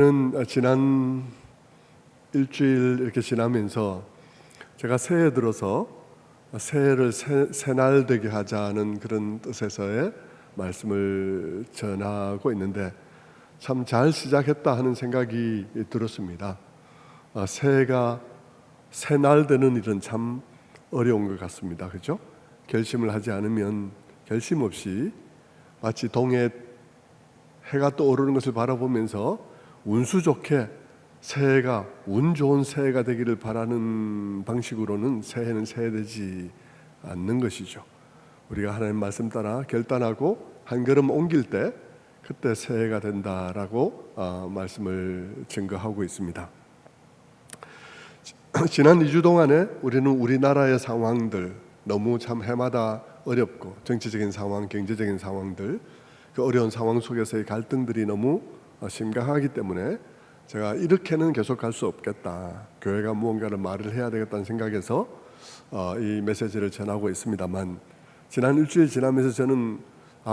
저는 지난 일주일 이렇게 지나면서 제가 새해 들어서 새해를 새날 되게 하자는 그런 뜻에서의 말씀을 전하고 있는데 참 잘 시작했다 하는 생각이 들었습니다. 새해가 새날 되는 일은 참 어려운 것 같습니다. 그렇죠? 결심을 하지 않으면 결심 없이 마치 동해 해가 떠오르는 것을 바라보면서 운수 좋게 새해가 운 좋은 새해가 되기를 바라는 방식으로는 새해는 새해되지 않는 것이죠. 우리가 하나님 말씀 따라 결단하고 한 걸음 옮길 때 그때 새해가 된다라고 말씀을 증거하고 있습니다. 지난 2주 동안에 우리는 우리나라의 상황들 너무 참 해마다 어렵고 정치적인 상황, 경제적인 상황들 그 어려운 상황 속에서의 갈등들이 너무 심각하기 때문에 제가 이렇게는 계속 갈 수 없겠다, 교회가 무언가를 말을 해야 되겠다는 생각에서 이 메시지를 전하고 있습니다만, 지난 일주일 지나면서 저는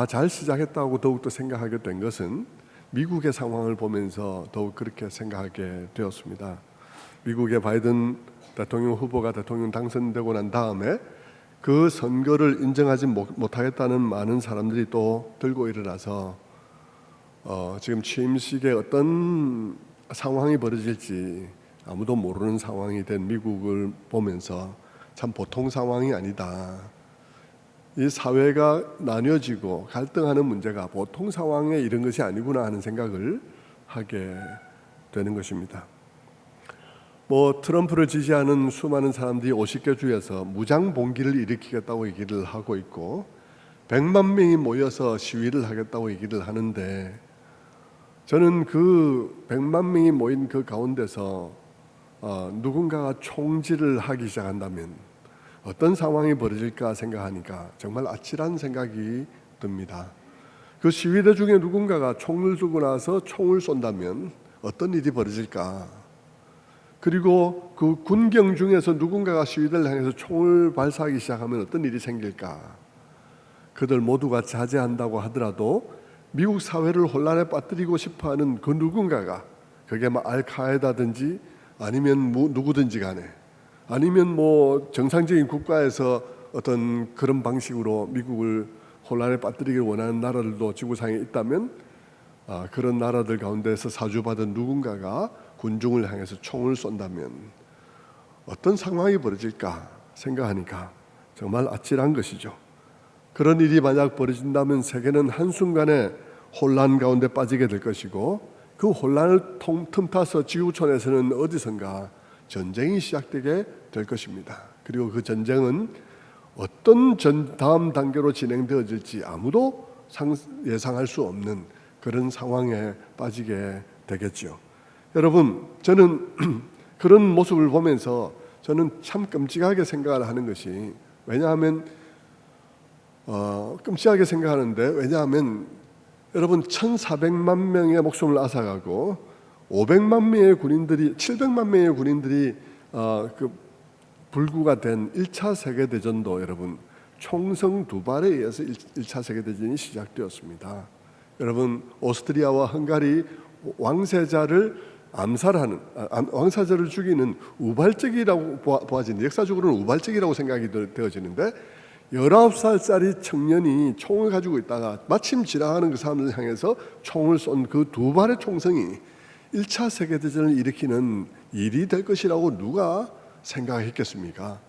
잘 시작했다고 더욱더 생각하게 된 것은 미국의 상황을 보면서 더욱 그렇게 생각하게 되었습니다. 미국의 바이든 대통령 후보가 대통령 당선되고 난 다음에 그 선거를 인정하지 못하겠다는 많은 사람들이 또 들고 일어나서 지금 취임식에 어떤 상황이 벌어질지 아무도 모르는 상황이 된 미국을 보면서 참 보통 상황이 아니다. 이 사회가 나뉘어지고 갈등하는 문제가 보통 상황에 이런 것이 아니구나 하는 생각을 하게 되는 것입니다. 트럼프를 지지하는 수많은 사람들이 50개 주에서 무장 봉기를 일으키겠다고 얘기를 하고 있고 100만 명이 모여서 시위를 하겠다고 얘기를 하는데, 저는 그 100만 명이 모인 그 가운데서 누군가가 총질을 하기 시작한다면 어떤 상황이 벌어질까 생각하니까 정말 아찔한 생각이 듭니다. 그 시위대 중에 누군가가 총을 들고 나서 총을 쏜다면 어떤 일이 벌어질까? 그리고 그 군경 중에서 누군가가 시위대를 향해서 총을 발사하기 시작하면 어떤 일이 생길까? 그들 모두가 자제한다고 하더라도 미국 사회를 혼란에 빠뜨리고 싶어하는 그 누군가가, 그게 알카에다든지 아니면 누구든지 간에, 아니면 정상적인 국가에서 어떤 그런 방식으로 미국을 혼란에 빠뜨리길 원하는 나라들도 지구상에 있다면 그런 나라들 가운데서 사주받은 누군가가 군중을 향해서 총을 쏜다면 어떤 상황이 벌어질까 생각하니까 정말 아찔한 것이죠. 그런 일이 만약 벌어진다면 세계는 한순간에 혼란 가운데 빠지게 될 것이고, 그 혼란을 틈타서 지구촌에서는 어디선가 전쟁이 시작되게 될 것입니다. 그리고 그 전쟁은 어떤 다음 단계로 진행되어질지 아무도 예상할 수 없는 그런 상황에 빠지게 되겠죠. 여러분, 저는 그런 모습을 보면서 저는 참 끔찍하게 생각을 하는 것이, 왜냐하면 끔찍하게 생각하는데, 왜냐하면 여러분 1,400만 명의 목숨을 앗아가고 500만 명의 군인들이 700만 명의 군인들이 불구가 된 1차 세계대전도 여러분 총성 2발에 의해서 1차 세계대전이 시작되었습니다. 여러분, 오스트리아와 헝가리 왕세자를 암살하는, 왕세자를 죽이는 우발적이라고 보아지는, 역사적으로는 우발적이라고 생각이 되어지는데, 19살짜리 청년이 총을 가지고 있다가 마침 지나가는 그 사람을 향해서 총을 쏜 그 2발의 총성이 1차 세계대전을 일으키는 일이 될 것이라고 누가 생각했겠습니까?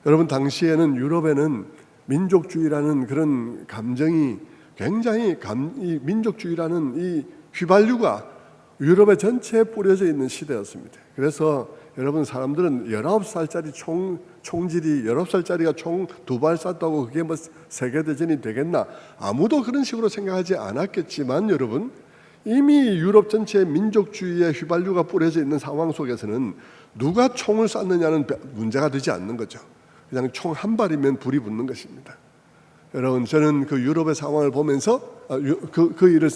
여러분, 당시에는 유럽에는 민족주의라는 그런 감정이 굉장히 이 민족주의라는 이 휘발유가 유럽의 전체에 뿌려져 있는 시대였습니다. 그래서 여러분, 사람들은 19살짜리 총질이 19살짜리가 총 2발 쐈다고 그게 세계대전이 되겠나? 아무도 그런 식으로 생각하지 않았겠지만, 여러분, 이미 유럽 전체에 민족주의의 휘발유가 뿌려져 있는 상황 속에서는 누가 총을 쐈느냐는 문제가 되지 않는 거죠. 그냥 총 한 발이면 불이 붙는 것입니다. 여러분, 저는 그 유럽의 상황을 보면서 그 일을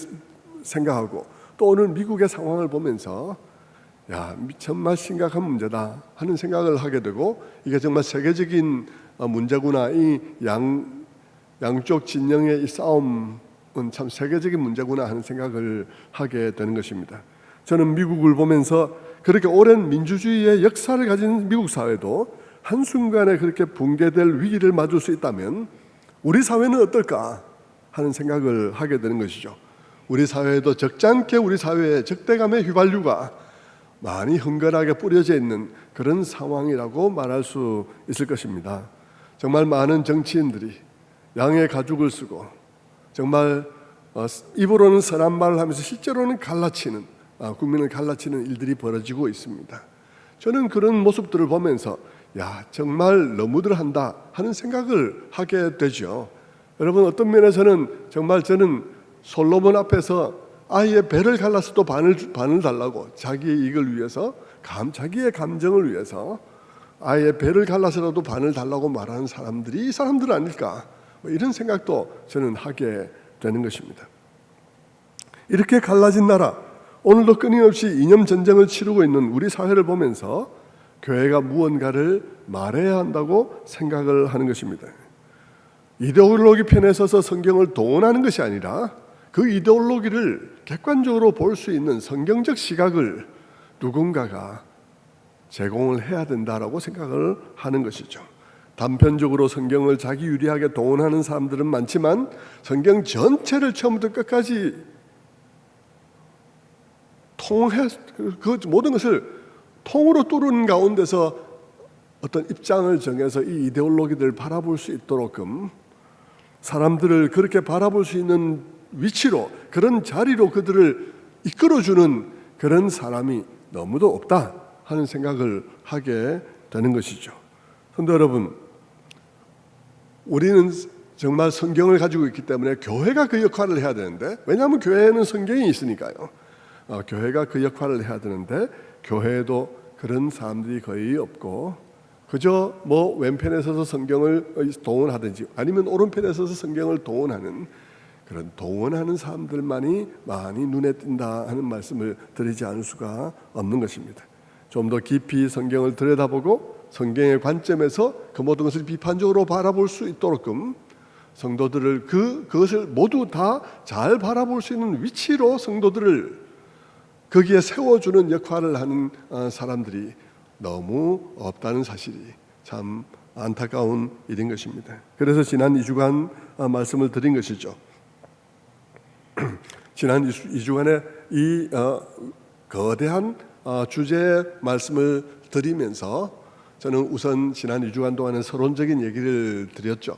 생각하고, 또 오늘 미국의 상황을 보면서 정말 심각한 문제다 하는 생각을 하게 되고, 이게 정말 세계적인 문제구나, 이 양쪽 진영의 이 싸움은 참 세계적인 문제구나 하는 생각을 하게 되는 것입니다. 저는 미국을 보면서 그렇게 오랜 민주주의의 역사를 가진 미국 사회도 한순간에 그렇게 붕괴될 위기를 맞을 수 있다면 우리 사회는 어떨까 하는 생각을 하게 되는 것이죠. 우리 사회에도 적잖게 우리 사회에 적대감의 휘발유가 많이 흥건하게 뿌려져 있는 그런 상황이라고 말할 수 있을 것입니다. 정말 많은 정치인들이 양의 가죽을 쓰고 정말 입으로는 선한 말을 하면서 실제로는 갈라치는, 국민을 갈라치는 일들이 벌어지고 있습니다. 저는 그런 모습들을 보면서 정말 너무들 한다 하는 생각을 하게 되죠. 여러분, 어떤 면에서는 정말 저는 솔로몬 앞에서 아이의 배를 갈라서도 반을 달라고, 자기의 이익을 위해서, 자기의 감정을 위해서 아이의 배를 갈라서라도 반을 달라고 말하는 사람들이 이 사람들 아닐까, 이런 생각도 저는 하게 되는 것입니다. 이렇게 갈라진 나라, 오늘도 끊임없이 이념 전쟁을 치르고 있는 우리 사회를 보면서 교회가 무언가를 말해야 한다고 생각을 하는 것입니다. 이데올로기 편에 서서 성경을 동원하는 것이 아니라 그 이데올로기를 객관적으로 볼 수 있는 성경적 시각을 누군가가 제공을 해야 된다라고 생각을 하는 것이죠. 단편적으로 성경을 자기 유리하게 동원하는 사람들은 많지만 성경 전체를 처음부터 끝까지 그 모든 것을 통으로 뚫은 가운데서 어떤 입장을 정해서 이 이데올로기들을 바라볼 수 있도록끔 사람들을 그렇게 바라볼 수 있는 위치로, 그런 자리로 그들을 이끌어주는 그런 사람이 너무도 없다 하는 생각을 하게 되는 것이죠. 성도 여러분, 우리는 정말 성경을 가지고 있기 때문에 교회가 그 역할을 해야 되는데, 왜냐하면 교회에는 성경이 있으니까요. 교회가 그 역할을 해야 되는데 교회에도 그런 사람들이 거의 없고, 그저 왼편에 서서 성경을 동원하든지 아니면 오른편에 서서 성경을 동원하는 그런 동원하는 사람들만이 많이 눈에 띈다 하는 말씀을 드리지 않을 수가 없는 것입니다. 좀 더 깊이 성경을 들여다보고 성경의 관점에서 그 모든 것을 비판적으로 바라볼 수 있도록끔 성도들을 그것을 모두 다 잘 바라볼 수 있는 위치로 성도들을 거기에 세워주는 역할을 하는 사람들이 너무 없다는 사실이 참 안타까운 일인 것입니다. 그래서 지난 2주간 말씀을 드린 것이죠. 지난 2주간에 이 거대한 주제의 말씀을 드리면서 저는 우선 지난 2주간 동안은 서론적인 얘기를 드렸죠.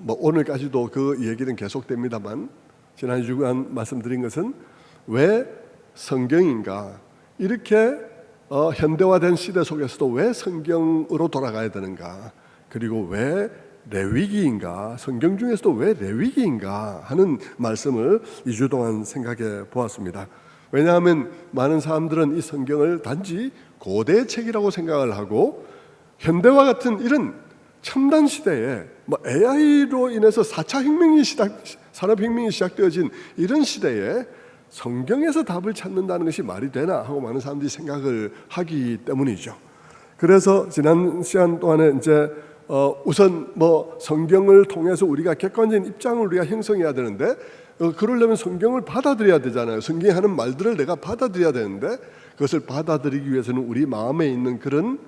오늘까지도 그 얘기는 계속됩니다만, 지난 2주간 말씀드린 것은 왜 성경인가, 이렇게 현대화된 시대 속에서도 왜 성경으로 돌아가야 되는가, 그리고 왜 레위기인가, 성경 중에서도 왜 레위기인가 하는 말씀을 2주 동안 생각해 보았습니다. 왜냐하면 많은 사람들은 이 성경을 단지 고대의 책이라고 생각을 하고, 현대화 같은 이런 첨단 시대에 AI로 인해서 4차 산업혁명이 시작되어진 이런 시대에 성경에서 답을 찾는다는 것이 말이 되나 하고 많은 사람들이 생각을 하기 때문이죠. 그래서 지난 시간 동안에 이제 우선 성경을 통해서 우리가 객관적인 입장을 우리가 형성해야 되는데, 그러려면 성경을 받아들여야 되잖아요. 성경이 하는 말들을 내가 받아들여야 되는데, 그것을 받아들이기 위해서는 우리 마음에 있는 그런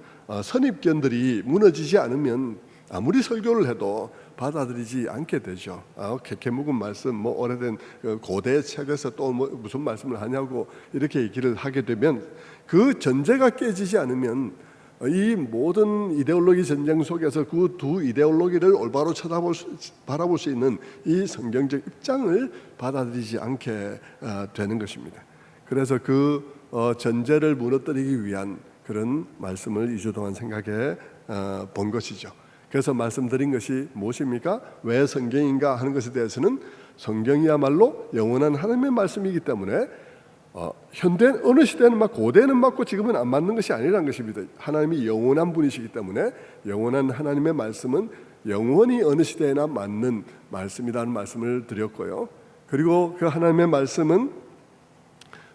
선입견들이 무너지지 않으면 아무리 설교를 해도 받아들이지 않게 되죠. 캐캐 묵은 말씀, 오래된 고대 책에서 또 무슨 말씀을 하냐고 이렇게 얘기를 하게 되면, 그 전제가 깨지지 않으면 이 모든 이데올로기 전쟁 속에서 그 두 이데올로기를 올바로 바라볼 수 있는 이 성경적 입장을 받아들이지 않게 되는 것입니다. 그래서 그 전제를 무너뜨리기 위한 그런 말씀을 2주 동안 생각해 본 것이죠. 그래서 말씀드린 것이 무엇입니까? 왜 성경인가 하는 것에 대해서는 성경이야말로 영원한 하나님의 말씀이기 때문에 현대 어느 시대는 고대는 맞고 지금은 안 맞는 것이 아니라는 것입니다. 하나님이 영원한 분이시기 때문에 영원한 하나님의 말씀은 영원히 어느 시대에나 맞는 말씀이라는 말씀을 드렸고요. 그리고 그 하나님의 말씀은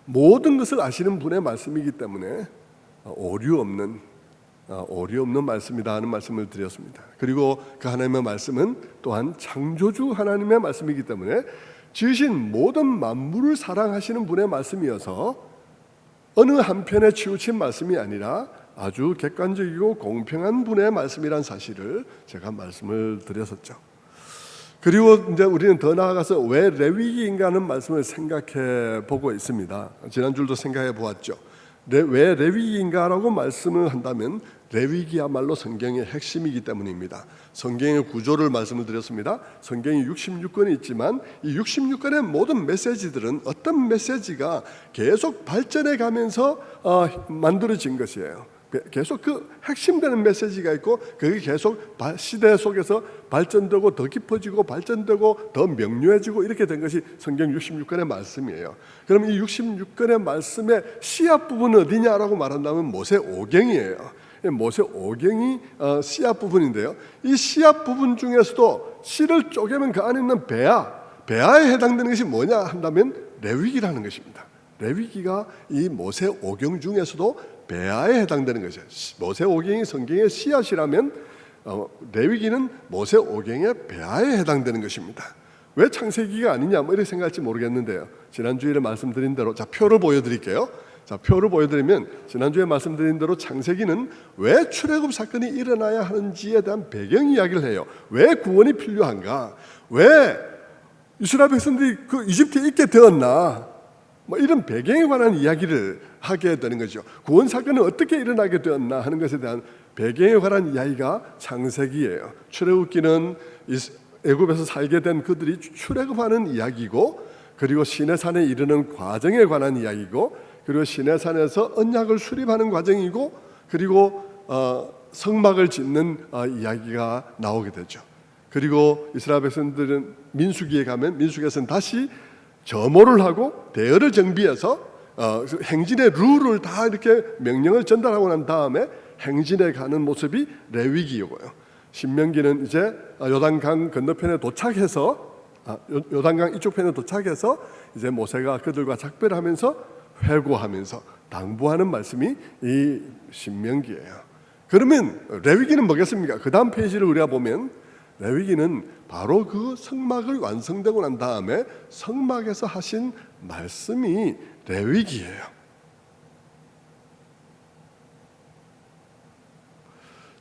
모든 것을 아시는 분의 말씀이기 때문에 오류 없는 말씀이다 하는 말씀을 드렸습니다. 그리고 그 하나님의 말씀은 또한 창조주 하나님의 말씀이기 때문에 지으신 모든 만물을 사랑하시는 분의 말씀이어서 어느 한편에 치우친 말씀이 아니라 아주 객관적이고 공평한 분의 말씀이란 사실을 제가 말씀을 드렸었죠. 그리고 이제 우리는 더 나아가서 왜 레위기인가 하는 말씀을 생각해 보고 있습니다. 지난주도 생각해 보았죠. 왜 레위기인가라고 말씀을 한다면 레위기야말로 성경의 핵심이기 때문입니다. 성경의 구조를 말씀을 드렸습니다. 성경이 66권이 있지만 이 66권의 모든 메시지들은 어떤 메시지가 계속 발전해 가면서 만들어진 것이에요. 계속 그 핵심되는 메시지가 있고 그게 계속 시대 속에서 발전되고 더 깊어지고 발전되고 더 명료해지고 이렇게 된 것이 성경 66권의 말씀이에요. 그럼 이 66권의 말씀의 씨앗 부분은 어디냐라고 말한다면 모세오경이에요. 모세오경이 씨앗 부분인데요. 이 씨앗 부분 중에서도 씨를 쪼개면 그 안에 있는 배아에 해당되는 것이 뭐냐 한다면 레위기라는 것입니다. 레위기가 이 모세오경 중에서도 배아에 해당되는 것이에요. 모세오경이 성경의 씨앗이라면 레위기는 모세오경의 배아에 해당되는 것입니다. 왜 창세기가 아니냐 이렇게 생각할지 모르겠는데요. 지난주에 말씀드린 대로 표를 보여드릴게요. 표를 보여드리면 지난주에 말씀드린 대로 창세기는 왜 출애굽 사건이 일어나야 하는지에 대한 배경 이야기를 해요. 왜 구원이 필요한가? 왜 이스라엘 백성들이 그 이집트에 있게 되었나? 이런 배경에 관한 이야기를 하게 되는 거죠. 구원 사건은 어떻게 일어나게 되었나 하는 것에 대한 배경에 관한 이야기가 창세기예요. 출애굽기는 애굽에서 살게 된 그들이 출애굽하는 이야기고, 그리고 시내산에 이르는 과정에 관한 이야기고, 그리고 시내산에서 언약을 수립하는 과정이고, 그리고 성막을 짓는 이야기가 나오게 되죠. 그리고 이스라엘 백성들은 민수기에 가면 민수기에서는 다시 점호를 하고 대열을 정비해서 행진의 룰을 다 이렇게 명령을 전달하고 난 다음에 행진에 가는 모습이 레위기이고요. 신명기는 이제 요단강 건너편에 도착해서 요단강 이쪽 편에 도착해서 이제 모세가 그들과 작별하면서 회고하면서 당부하는 말씀이 이 신명기예요. 그러면 레위기는 뭐겠습니까? 그 다음 페이지를 우리가 보면 레위기는 바로 그 성막을 완성되고 난 다음에 성막에서 하신 말씀이 레위기예요.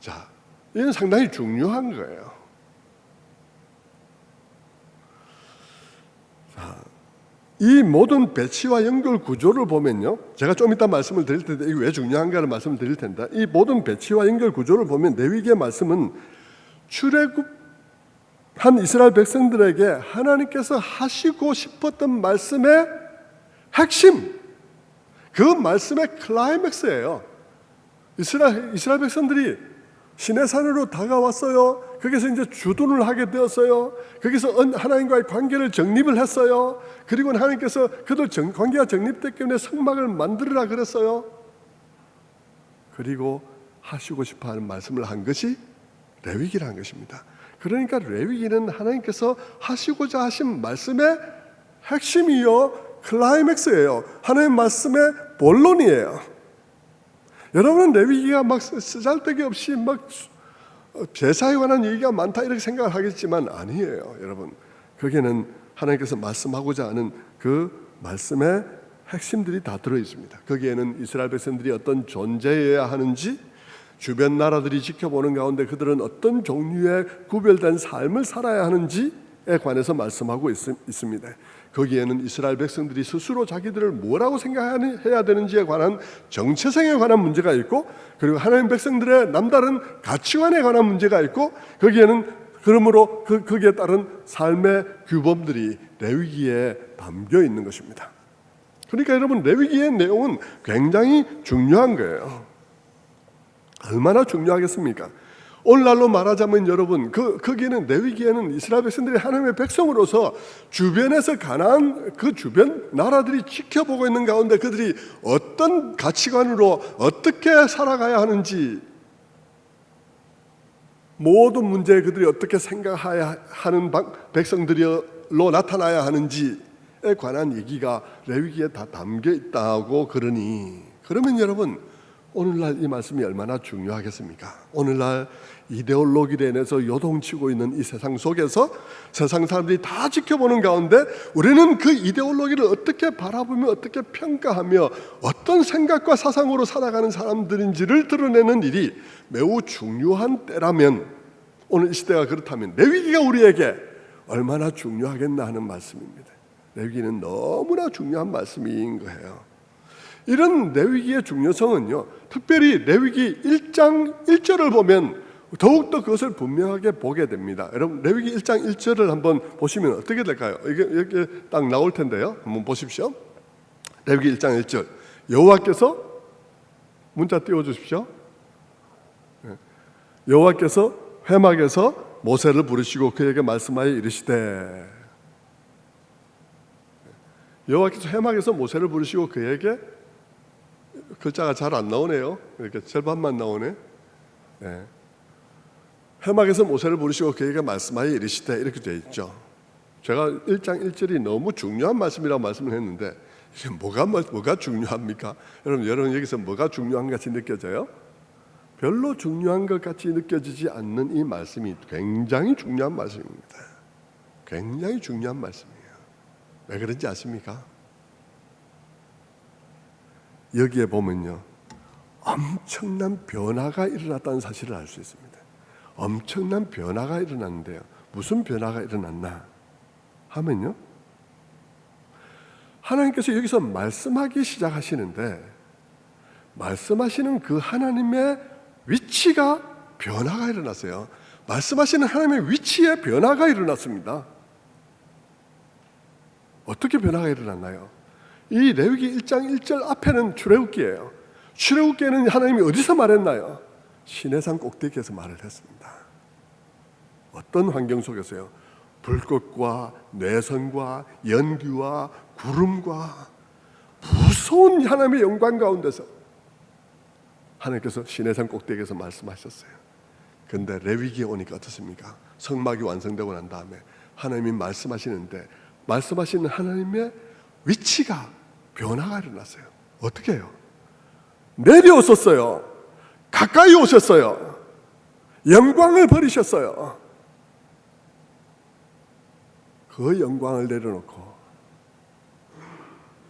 자, 이건 상당히 중요한 거예요. 자, 이 모든 배치와 연결 구조를 보면요, 제가 좀 이따 말씀을 드릴 텐데 이게 왜 중요한가를 말씀을 드릴 텐데, 이 모든 배치와 연결 구조를 보면 레위기의 말씀은 출애굽 한 이스라엘 백성들에게 하나님께서 하시고 싶었던 말씀의 핵심, 그 말씀의 클라이맥스예요. 이스라엘 백성들이 시내산으로 다가왔어요. 거기서 이제 주둔을 하게 되었어요. 거기서 하나님과의 관계를 정립을 했어요. 그리고 하나님께서 그들 관계가 정립됐기 때문에 성막을 만들으라 그랬어요. 그리고 하시고 싶어하는 말씀을 한 것이 레위기라는 것입니다. 그러니까 레위기는 하나님께서 하시고자 하신 말씀의 핵심이요, 클라이맥스예요. 하나님의 말씀의 본론이에요. 여러분은 레위기가 막 쓰잘데기 없이 막 제사에 관한 얘기가 많다 이렇게 생각을 하겠지만 아니에요. 여러분, 거기에는 하나님께서 말씀하고자 하는 그 말씀의 핵심들이 다 들어 있습니다. 거기에는 이스라엘 백성들이 어떤 존재여야 하는지, 주변 나라들이 지켜보는 가운데 그들은 어떤 종류의 구별된 삶을 살아야 하는지에 관해서 말씀하고 있습니다. 거기에는 이스라엘 백성들이 스스로 자기들을 뭐라고 생각해야 되는지에 관한 정체성에 관한 문제가 있고, 그리고 하나님 백성들의 남다른 가치관에 관한 문제가 있고, 거기에는 그러므로 거기에 따른 삶의 규범들이 레위기에 담겨 있는 것입니다. 그러니까 여러분, 레위기의 내용은 굉장히 중요한 거예요. 얼마나 중요하겠습니까? 오늘날로 말하자면 여러분, 거기에는 레위기에는 이스라엘 백성들이 하나님의 백성으로서 주변에서 가나안 그 주변 나라들이 지켜보고 있는 가운데 그들이 어떤 가치관으로 어떻게 살아가야 하는지, 모든 문제에 그들이 어떻게 생각해야 하는 백성들로 나타나야 하는지에 관한 얘기가 레위기에 다 담겨 있다고 그러니, 그러면 여러분, 오늘날 이 말씀이 얼마나 중요하겠습니까? 오늘날 이데올로기로 인해서 요동치고 있는 이 세상 속에서 세상 사람들이 다 지켜보는 가운데 우리는 그 이데올로기를 어떻게 바라보며 어떻게 평가하며 어떤 생각과 사상으로 살아가는 사람들인지를 드러내는 일이 매우 중요한 때라면, 오늘 이 시대가 그렇다면 레위기가 우리에게 얼마나 중요하겠나 하는 말씀입니다. 레위기는 너무나 중요한 말씀인 거예요. 이런 레위기의 중요성은요, 특별히 레위기 1장 1절을 보면 더욱더 그것을 분명하게 보게 됩니다. 여러분, 레위기 1장 1절을 한번 보시면 어떻게 될까요? 이게 이렇게 딱 나올 텐데요. 한번 보십시오. 레위기 1장 1절, 여호와께서, 문자 띄워주십시오. 여호와께서 회막에서 모세를 부르시고 그에게 말씀하여 이르시되, 여호와께서 회막에서 모세를 부르시고 그에게, 글자가 잘 안 나오네요. 이렇게 절반만 나오네. 네. 회막에서 모세를 부르시고 그에게 말씀하여 이르시되, 이렇게 되어 있죠. 제가 1장 1절이 너무 중요한 말씀이라고 말씀을 했는데 이게 뭐가 중요합니까? 여러분 여기서 뭐가 중요한 것 같이 느껴져요? 별로 중요한 것 같이 느껴지지 않는 이 말씀이 굉장히 중요한 말씀입니다. 굉장히 중요한 말씀이에요. 왜 그런지 아십니까? 여기에 보면요, 엄청난 변화가 일어났다는 사실을 알 수 있습니다. 엄청난 변화가 일어났는데요, 무슨 변화가 일어났나 하면요, 하나님께서 여기서 말씀하기 시작하시는데 말씀하시는 그 하나님의 위치가 변화가 일어났어요. 말씀하시는 하나님의 위치에 변화가 일어났습니다. 어떻게 변화가 일어났나요? 이 레위기 1장 1절 앞에는 출애굽기예요. 출애굽기에는 하나님이 어디서 말했나요? 시내산 꼭대기에서 말을 했습니다. 어떤 환경 속에서요? 불꽃과 뇌성과 연기와 구름과 무서운 하나님의 영광 가운데서 하나님께서 시내산 꼭대기에서 말씀하셨어요. 그런데 레위기에 오니까 어떻습니까? 성막이 완성되고 난 다음에 하나님이 말씀하시는데 말씀하시는 하나님의 위치가 변화가 일어났어요. 어떻게 해요? 내려오셨어요. 가까이 오셨어요. 영광을 버리셨어요. 그 영광을 내려놓고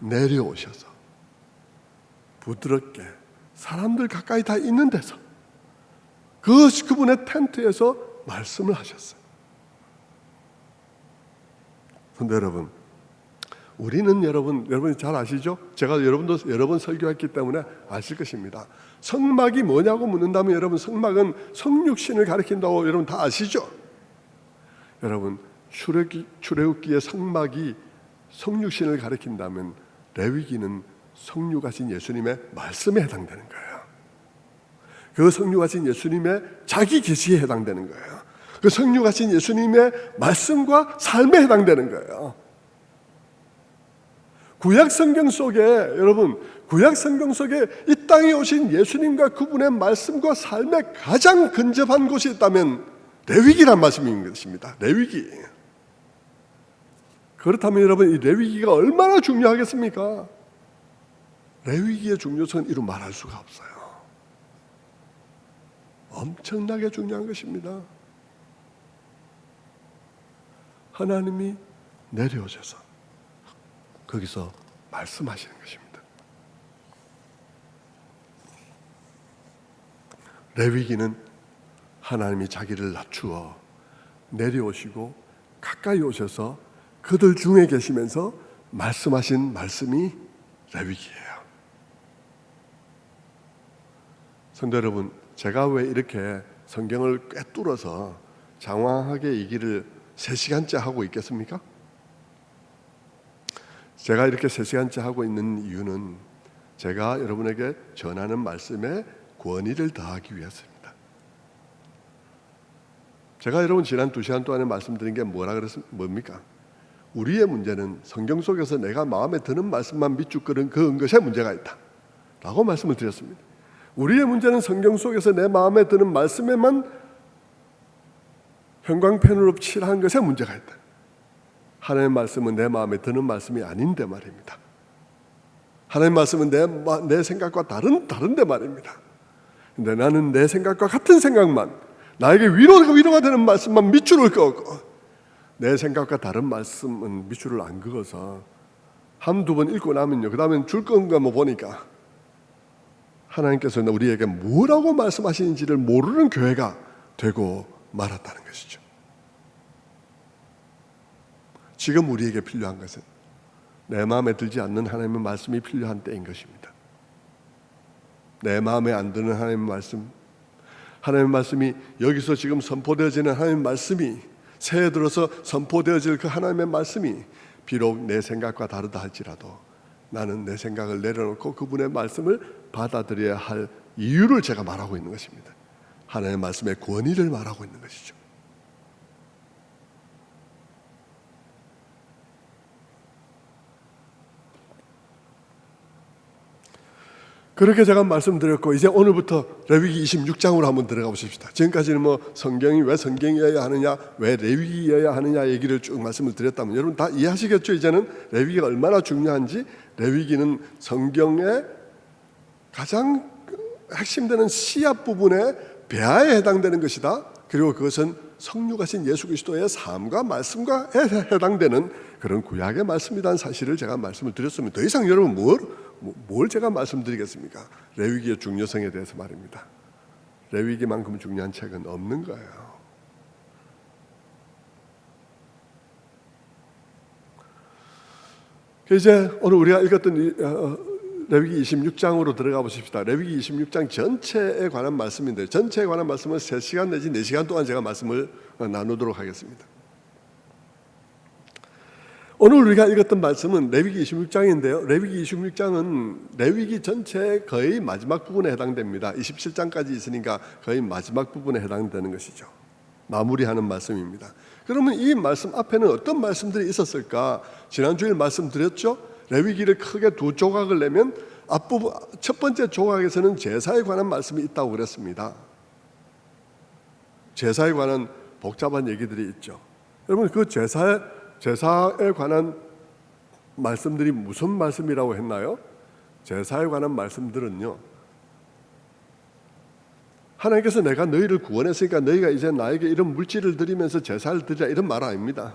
내려오셔서 부드럽게 사람들 가까이 다 있는 데서 그분의 텐트에서 말씀을 하셨어요. 그런데 우리는 여러분이 잘 아시죠? 제가 여러분도 여러 번 설교했기 때문에 아실 것입니다. 성막이 뭐냐고 묻는다면 여러분, 성막은 성육신을 가리킨다고 여러분 다 아시죠? 여러분, 출애굽기의 성막이 성육신을 가리킨다면 레위기는 성육하신 예수님의 말씀에 해당되는 거예요. 그 성육하신 예수님의 자기 계시에 해당되는 거예요. 그 성육하신 예수님의 말씀과 삶에 해당되는 거예요. 구약 성경 속에, 여러분, 구약 성경 속에 이 땅에 오신 예수님과 그분의 말씀과 삶에 가장 근접한 곳이 있다면 레위기란 말씀인 것입니다. 레위기. 그렇다면 여러분, 이 레위기가 얼마나 중요하겠습니까? 레위기의 중요성은 이루 말할 수가 없어요. 엄청나게 중요한 것입니다. 하나님이 내려오셔서 거기서 말씀하시는 것입니다. 레위기는 하나님이 자기를 낮추어 내려오시고 가까이 오셔서 그들 중에 계시면서 말씀하신 말씀이 레위기예요. 성도 여러분, 제가 왜 이렇게 성경을 꿰뚫어서 장황하게 이 길을 3시간째 하고 있겠습니까? 제가 이렇게 3시간째 하고 있는 이유는 제가 여러분에게 전하는 말씀에 권위를 더하기 위해서입니다. 제가 여러분 지난 2시간 동안에 말씀드린 게 뭡니까? 우리의 문제는 성경 속에서 내가 마음에 드는 말씀만 밑줄 그은 것에 문제가 있다 라고 말씀을 드렸습니다. 우리의 문제는 성경 속에서 내 마음에 드는 말씀에만 형광펜으로 칠한 것에 문제가 있다. 하나님의 말씀은 내 마음에 드는 말씀이 아닌데 말입니다. 하나님 말씀은 내 생각과 다른데 말입니다. 근데 나는 내 생각과 같은 생각만, 나에게 위로가 되는 말씀만 밑줄을 그었고, 내 생각과 다른 말씀은 밑줄을 안 그어서 한두 번 읽고 나면요, 그 다음엔 줄 건가 뭐 보니까 하나님께서 우리에게 뭐라고 말씀하시는지를 모르는 교회가 되고 말았다는 것이죠. 지금 우리에게 필요한 것은 내 마음에 들지 않는 하나님의 말씀이 필요한 때인 것입니다. 내 마음에 안 드는 하나님의 말씀이 여기서 지금 선포되어지는 하나님의 말씀이, 새해 들어서 선포되어질 그 하나님의 말씀이 비록 내 생각과 다르다 할지라도 나는 내 생각을 내려놓고 그분의 말씀을 받아들여야 할 이유를 제가 말하고 있는 것입니다. 하나님의 말씀의 권위를 말하고 있는 것이죠. 그렇게 제가 말씀드렸고, 이제 오늘부터 레위기 26장으로 한번 들어가 보십시다. 지금까지는 성경이 왜 성경이어야 하느냐, 왜 레위기여야 하느냐 얘기를 쭉 말씀을 드렸다면 여러분 다 이해하시겠죠? 이제는 레위기가 얼마나 중요한지. 레위기는 성경의 가장 핵심되는 시합 부분의 배아에 해당되는 것이다. 그리고 그것은 성육하신 예수 그리스도의 삶과 말씀과 해당되는 그런 구약의 말씀이라는 사실을 제가 말씀을 드렸으면 더 이상 여러분 뭘 제가 말씀드리겠습니까? 레위기의 중요성에 대해서 말입니다. 레위기만큼 중요한 책은 없는 거예요. 이제 오늘 우리가 읽었던 레위기 26장으로 들어가 보십시다. 레위기 26장 전체에 관한 말씀인데, 전체에 관한 말씀은 3시간 내지 4시간 동안 제가 말씀을 나누도록 하겠습니다. 오늘 우리가 읽었던 말씀은 레위기 26장인데요. 레위기 26장은 레위기 전체의 거의 마지막 부분에 해당됩니다. 27장까지 있으니까 거의 마지막 부분에 해당되는 것이죠. 마무리하는 말씀입니다. 그러면 이 말씀 앞에는 어떤 말씀들이 있었을까? 지난주에 말씀드렸죠. 레위기를 크게 두 조각을 내면 앞부분 첫 번째 조각에서는 제사에 관한 말씀이 있다고 그랬습니다. 제사에 관한 복잡한 얘기들이 있죠. 여러분 그 제사에 관한 말씀들이 무슨 말씀이라고 했나요? 제사에 관한 말씀들은요, 하나님께서 내가 너희를 구원했으니까 너희가 이제 나에게 이런 물질을 드리면서 제사를 드리라 이런 말 아닙니다.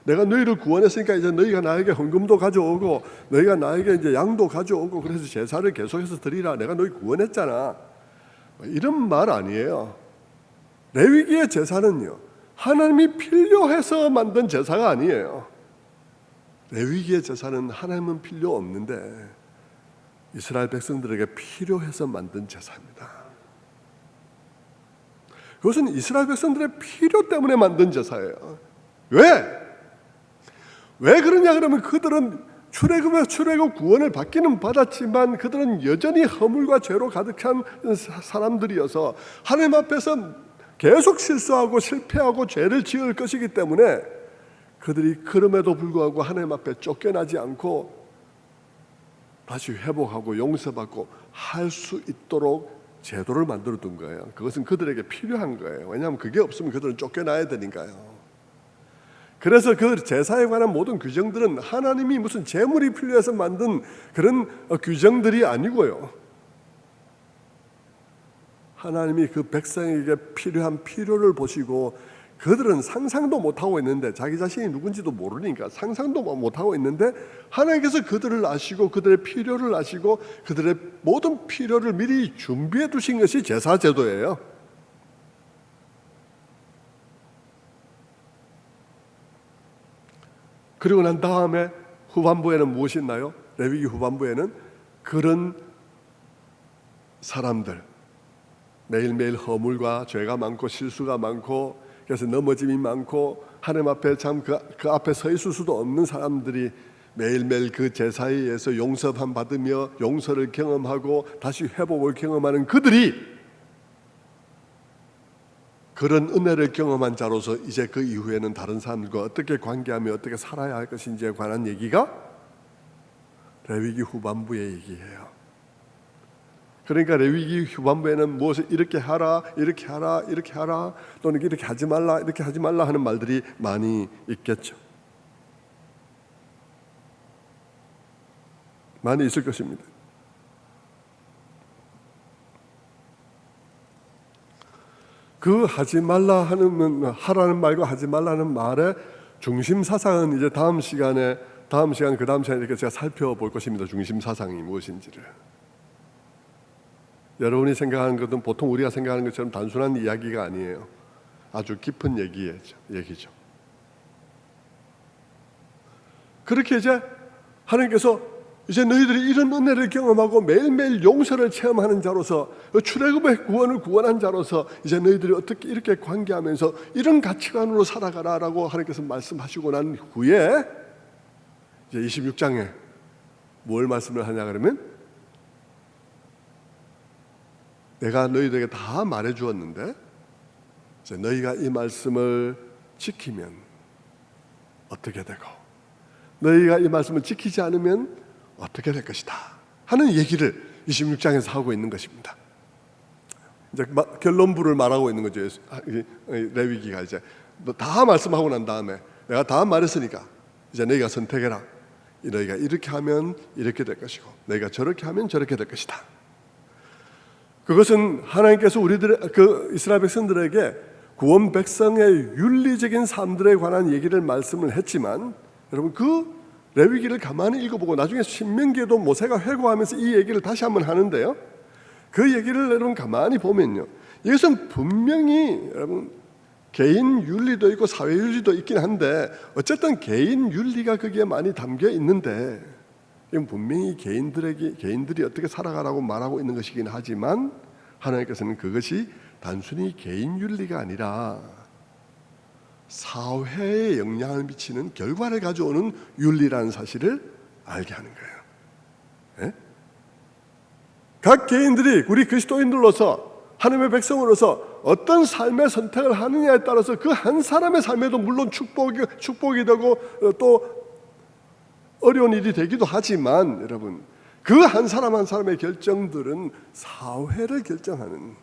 내가 너희를 구원했으니까 이제 너희가 나에게 헌금도 가져오고 너희가 나에게 이제 양도 가져오고 그래서 제사를 계속해서 드리라. 내가 너희 구원했잖아. 이런 말 아니에요. 레위기의 제사는요, 하나님이 필요해서 만든 제사가 아니에요. 레위기의 제사는 하나님은 필요 없는데 이스라엘 백성들에게 필요해서 만든 제사입니다. 그것은 이스라엘 백성들의 필요 때문에 만든 제사예요. 왜 그러냐 그러면 그들은 출애굽 구원을 받기는 받았지만 그들은 여전히 허물과 죄로 가득한 사람들이어서 하나님 앞에서 계속 실수하고 실패하고 죄를 지을 것이기 때문에 그들이 그럼에도 불구하고 하나님 앞에 쫓겨나지 않고 다시 회복하고 용서받고 할 수 있도록 제도를 만들어 둔 거예요. 그것은 그들에게 필요한 거예요. 왜냐하면 그게 없으면 그들은 쫓겨나야 되니까요. 그래서 그 제사에 관한 모든 규정들은 하나님이 무슨 제물이 필요해서 만든 그런 규정들이 아니고요, 하나님이 그 백성에게 필요한 필요를 보시고 그들은 상상도 못하고 있는데, 자기 자신이 누군지도 모르니까 상상도 못하고 있는데 하나님께서 그들을 아시고 그들의 필요를 아시고 그들의 모든 필요를 미리 준비해 두신 것이 제사제도예요. 그리고 난 다음에 후반부에는 무엇이 있나요? 레위기 후반부에는 그런 사람들, 매일매일 허물과 죄가 많고 실수가 많고 그래서 넘어짐이 많고 하나님 앞에 참 그 앞에 서 있을 수도 없는 사람들이 매일매일 그 제사에 의해서 용서함 받으며 용서를 경험하고 다시 회복을 경험하는 그들이 그런 은혜를 경험한 자로서 이제 그 이후에는 다른 사람들과 어떻게 관계하며 어떻게 살아야 할 것인지에 관한 얘기가 레위기 후반부의 얘기예요. 그러니까 레위기 후반부에는 무엇을 이렇게 하라, 이렇게 하라, 이렇게 하라, 또는 이렇게 하지 말라, 이렇게 하지 말라 하는 말들이 많이 있겠죠. 많이 있을 것입니다. 그 하지 말라 하는, 하라는 말과 하지 말라는 말의 중심 사상은 이제 다음 시간 이렇게 제가 살펴볼 것입니다. 중심 사상이 무엇인지를. 여러분이 생각하는 것은 보통 우리가 생각하는 것처럼 단순한 이야기가 아니에요. 아주 깊은 얘기죠. 그렇게 이제 하나님께서 이제 너희들이 이런 은혜를 경험하고 매일매일 용서를 체험하는 자로서, 출애굽의 구원을 구원한 자로서 이제 너희들이 어떻게 이렇게 관계하면서 이런 가치관으로 살아가라라고 하나님께서 말씀하시고 난 후에 이제 26장에 뭘 말씀을 하냐 그러면, 내가 너희들에게 다 말해 주었는데 이제 너희가 이 말씀을 지키면 어떻게 되고, 너희가 이 말씀을 지키지 않으면 어떻게 될 것이다 하는 얘기를 26장에서 하고 있는 것입니다. 이제 결론부를 말하고 있는 거죠. 레위기가 이제 다 말씀하고 난 다음에 내가 다 말했으니까 이제 너희가 선택해라. 너희가 이렇게 하면 이렇게 될 것이고, 너희가 저렇게 하면 저렇게 될 것이다. 그것은 하나님께서 그 이스라엘 백성들에게 구원 백성의 윤리적인 삶들에 관한 얘기를 말씀을 했지만, 여러분 그 레위기를 가만히 읽어보고 나중에 신명기에도 모세가 회고하면서 이 얘기를 다시 한번 하는데요, 그 얘기를 여러분 가만히 보면요, 이것은 분명히 여러분 개인 윤리도 있고 사회 윤리도 있긴 한데, 어쨌든 개인 윤리가 거기에 많이 담겨 있는데, 이건 분명히 개인들이 어떻게 살아가라고 말하고 있는 것이긴 하지만, 하나님께서는 그것이 단순히 개인 윤리가 아니라 사회에 영향을 미치는 결과를 가져오는 윤리라는 사실을 알게 하는 거예요. 예? 각 개인들이 우리 그리스도인들로서, 하나님의 백성으로서 어떤 삶의 선택을 하느냐에 따라서 그 한 사람의 삶에도 물론 축복이 되고 또 어려운 일이 되기도 하지만, 여러분 그 한 사람 한 사람의 결정들은 사회를 결정하는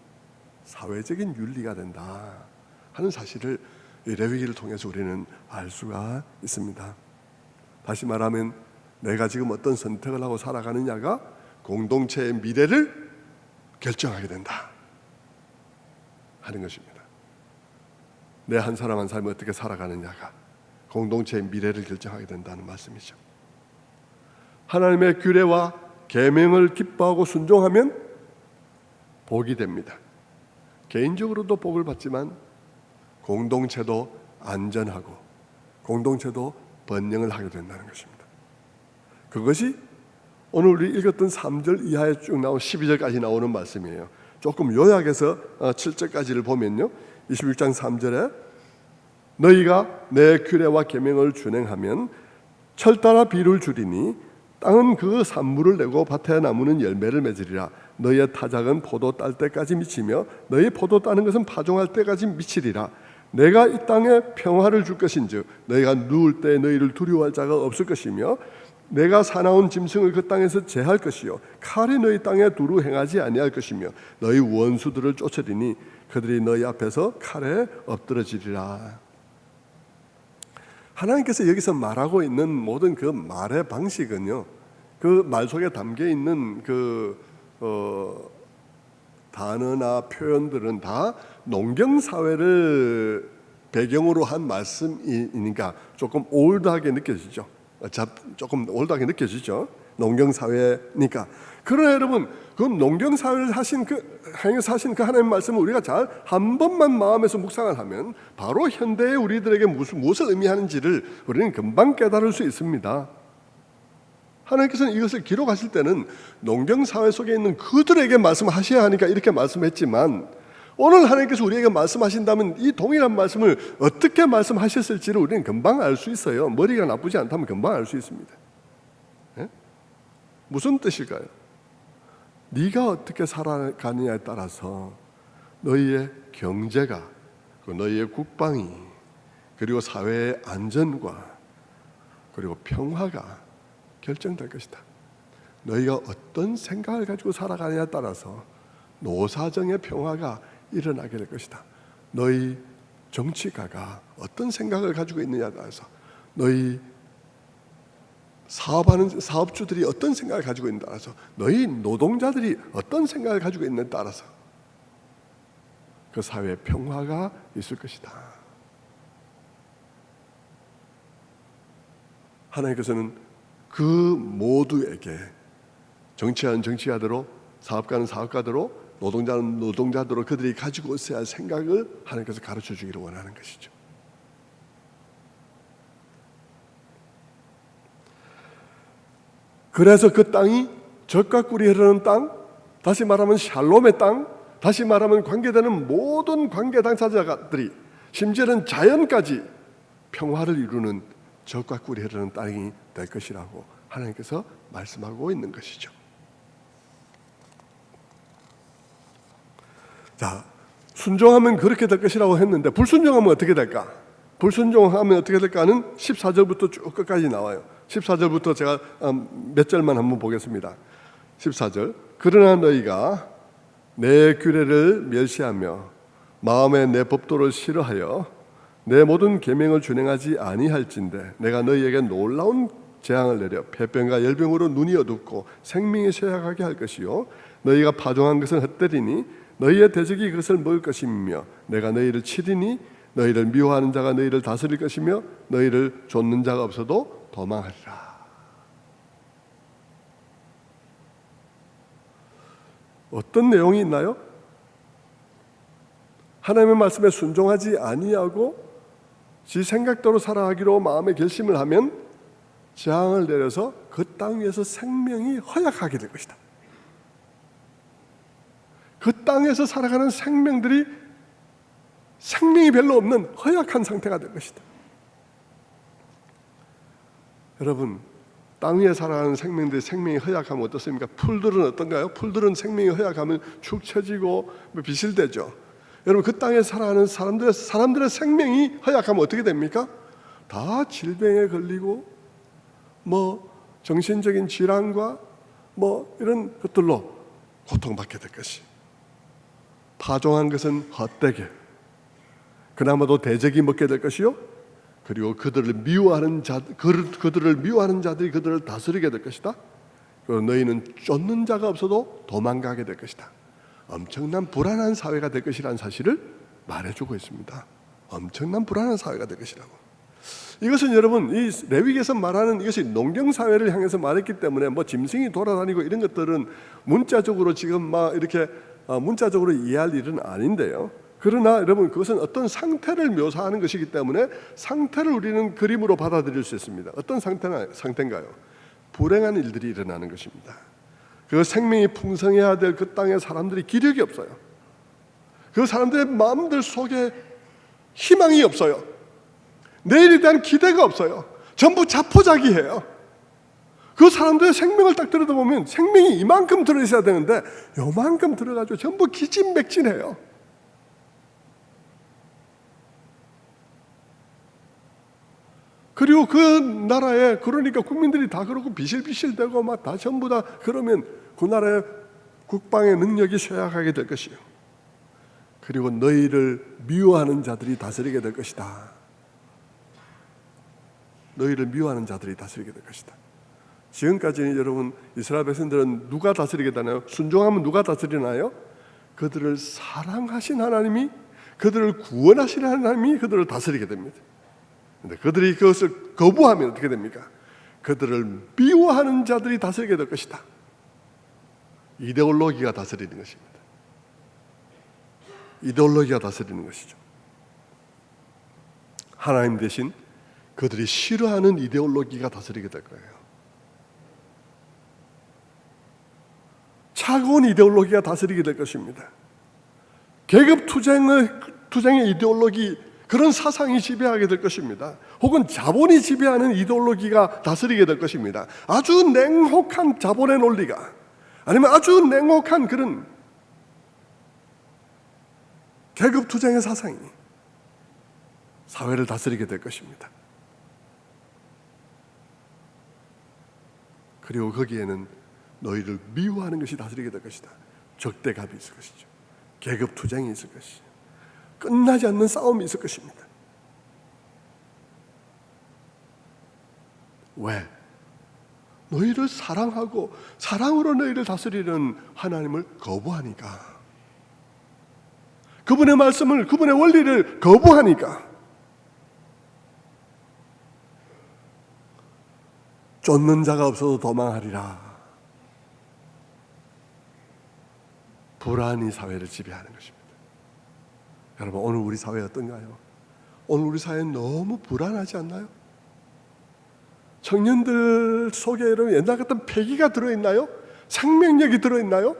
사회적인 윤리가 된다 하는 사실을 이 레위기를 통해서 우리는 알 수가 있습니다. 다시 말하면 내가 지금 어떤 선택을 하고 살아가느냐가 공동체의 미래를 결정하게 된다 하는 것입니다. 내 한 사람 한 사람이 어떻게 살아가느냐가 공동체의 미래를 결정하게 된다는 말씀이죠. 하나님의 규례와 계명을 기뻐하고 순종하면 복이 됩니다. 개인적으로도 복을 받지만 공동체도 안전하고 공동체도 번영을 하게 된다는 것입니다. 그것이 오늘 우리 읽었던 3절 이하에 쭉 나온 12절까지 나오는 말씀이에요. 조금 요약해서 7절까지를 보면요, 26장 3절에 너희가 내 규례와 계명을 준행하면 철따라 비를 주리니 땅은 그 산물을 내고 밭의 나무는 열매를 맺으리라. 너희의 타작은 포도 딸 때까지 미치며 너희 포도 따는 것은 파종할 때까지 미치리라. 내가 이 땅에 평화를 줄 것인즉 너희가 누울 때 너희를 두려워할 자가 없을 것이며 내가 사나운 짐승을 그 땅에서 제할 것이요 칼이 너희 땅에 두루 행하지 아니할 것이며 너희 원수들을 쫓으리니 그들이 너희 앞에서 칼에 엎드러지리라. 하나님께서 여기서 말하고 있는 모든 그 말의 방식은요, 그 말 속에 담겨 있는 그 단어나 표현들은 다 농경 사회를 배경으로 한 말씀이니까 조금 올드하게 느껴지죠. 조금 올드하게 느껴지죠. 농경 사회니까. 그러나 여러분, 그 농경 사회를 하신 행해서 하신 그 하나님 말씀을 우리가 잘 한 번만 마음에서 묵상을 하면 바로 현대의 우리들에게 무엇을 의미하는지를 우리는 금방 깨달을 수 있습니다. 하나님께서는 이것을 기록하실 때는 농경 사회 속에 있는 그들에게 말씀하셔야 하니까 이렇게 말씀했지만, 오늘 하나님께서 우리에게 말씀하신다면 이 동일한 말씀을 어떻게 말씀하셨을지를 우리는 금방 알 수 있어요. 머리가 나쁘지 않다면 금방 알 수 있습니다. 네? 무슨 뜻일까요? 네가 어떻게 살아가느냐에 따라서 너희의 경제가, 너희의 국방이, 그리고 사회의 안전과 그리고 평화가 결정될 것이다. 너희가 어떤 생각을 가지고 살아가느냐에 따라서 노사정의 평화가 일어나게 될 것이다. 너희 정치가가 어떤 생각을 가지고 있느냐에 따라서 너희 사업하는 사업주들이 어떤 생각을 가지고 있는에 따라서, 너희 노동자들이 어떤 생각을 가지고 있는에 따라서 그 사회에 평화가 있을 것이다. 하나님께서는 그 모두에게, 정치하는 정치하대로, 사업가는 사업가대로, 노동자는 노동자대로 그들이 가지고 있어야 할 생각을 하나님께서 가르쳐 주기를 원하는 것이죠. 그래서 그 땅이 젖과 꿀이 흐르는 땅, 다시 말하면 샬롬의 땅, 다시 말하면 관계되는 모든 관계 당사자들이, 심지어는 자연까지 평화를 이루는 젖과 꿀이 흐르는 땅이 될 것이라고 하나님께서 말씀하고 있는 것이죠. 자, 순종하면 그렇게 될 것이라고 했는데 불순종하면 어떻게 될까? 불순종하면 어떻게 될까는 14절부터 쭉 끝까지 나와요. 14절부터 제가 몇 절만 한번 보겠습니다. 14절, 그러나 너희가 내 규례를 멸시하며 마음에 내 법도를 싫어하여 내 모든 계명을 준행하지 아니할진대 내가 너희에게 놀라운 재앙을 내려 폐병과 열병으로 눈이 어둡고 생명이 쇠약하게 할 것이요 너희가 파종한 것은 헛되리니 너희의 대적이 그것을 먹을 것이며 내가 너희를 치리니 너희를 미워하는 자가 너희를 다스릴 것이며 너희를 좇는 자가 없어도 도망하리라. 어떤 내용이 있나요? 하나님의 말씀에 순종하지 아니하고 지 생각대로 살아가기로 마음의 결심을 하면 재앙을 내려서 그 땅 위에서 생명이 허약하게 될 것이다. 그 땅에서 살아가는 생명들이 생명이 별로 없는 허약한 상태가 될 것이다. 여러분, 땅 위에 살아가는 생명들이 생명이 허약하면 어떻습니까? 풀들은 어떤가요? 풀들은 생명이 허약하면 축 처지고 비실대죠. 여러분, 그 땅에 살아가는 사람들의 생명이 허약하면 어떻게 됩니까? 다 질병에 걸리고 정신적인 질환과 이런 것들로 고통받게 될 것이. 파종한 것은 헛되게 그나마도 대적이 먹게 될 것이요 그리고 그들을 미워하는 자들이 그들을 다스리게 될 것이다. 그리고 너희는 쫓는 자가 없어도 도망가게 될 것이다. 엄청난 불안한 사회가 될 것이라는 사실을 말해주고 있습니다. 엄청난 불안한 사회가 될 것이라고. 이것은 여러분, 이 레위기에서 말하는 이것이 농경 사회를 향해서 말했기 때문에 짐승이 돌아다니고 이런 것들은 문자적으로 지금 이렇게 문자적으로 이해할 일은 아닌데요. 그러나 여러분, 그것은 어떤 상태를 묘사하는 것이기 때문에 상태를 우리는 그림으로 받아들일 수 있습니다. 어떤 상태인가요? 불행한 일들이 일어나는 것입니다. 그 생명이 풍성해야 될 그 땅의 사람들이 기력이 없어요. 그 사람들의 마음들 속에 희망이 없어요. 내일에 대한 기대가 없어요. 전부 자포자기해요. 그 사람들의 생명을 딱 들여다보면 생명이 이만큼 들어있어야 되는데 요만큼 들어가지고 전부 기진맥진해요. 그리고 그 나라에 그러니까 국민들이 다 그렇고 비실비실대고 다 전부 다 그러면 그 나라의 국방의 능력이 쇠약하게 될 것이요. 그리고 너희를 미워하는 자들이 다스리게 될 것이다. 너희를 미워하는 자들이 다스리게 될 것이다. 지금까지는 여러분 이스라엘 백성들은 누가 다스리게 되나요? 순종하면 누가 다스리나요? 그들을 사랑하신 하나님이, 그들을 구원하신 하나님이 그들을 다스리게 됩니다. 근데 그들이 그것을 거부하면 어떻게 됩니까? 그들을 미워하는 자들이 다스리게 될 것이다. 이데올로기가 다스리는 것입니다. 이데올로기가 다스리는 것이죠. 하나님 대신 그들이 싫어하는 이데올로기가 다스리게 될 거예요. 차가운 이데올로기가 다스리게 될 것입니다. 계급 투쟁의 이데올로기, 그런 사상이 지배하게 될 것입니다. 혹은 자본이 지배하는 이데올로기가 다스리게 될 것입니다. 아주 냉혹한 자본의 논리가, 아니면 아주 냉혹한 그런 계급 투쟁의 사상이 사회를 다스리게 될 것입니다. 그리고 거기에는 너희를 미워하는 것이 다스리게 될 것이다. 적대감이 있을 것이죠. 계급 투쟁이 있을 것이죠. 끝나지 않는 싸움이 있을 것입니다. 왜? 너희를 사랑하고 사랑으로 너희를 다스리는 하나님을 거부하니까, 그분의 말씀을, 그분의 원리를 거부하니까 쫓는 자가 없어도 도망하리라. 불안이 사회를 지배하는 것입니다. 여러분, 오늘 우리 사회 어떤가요? 오늘 우리 사회는 너무 불안하지 않나요? 청년들 속에 여러분 옛날 같은 패기가 들어있나요? 생명력이 들어있나요?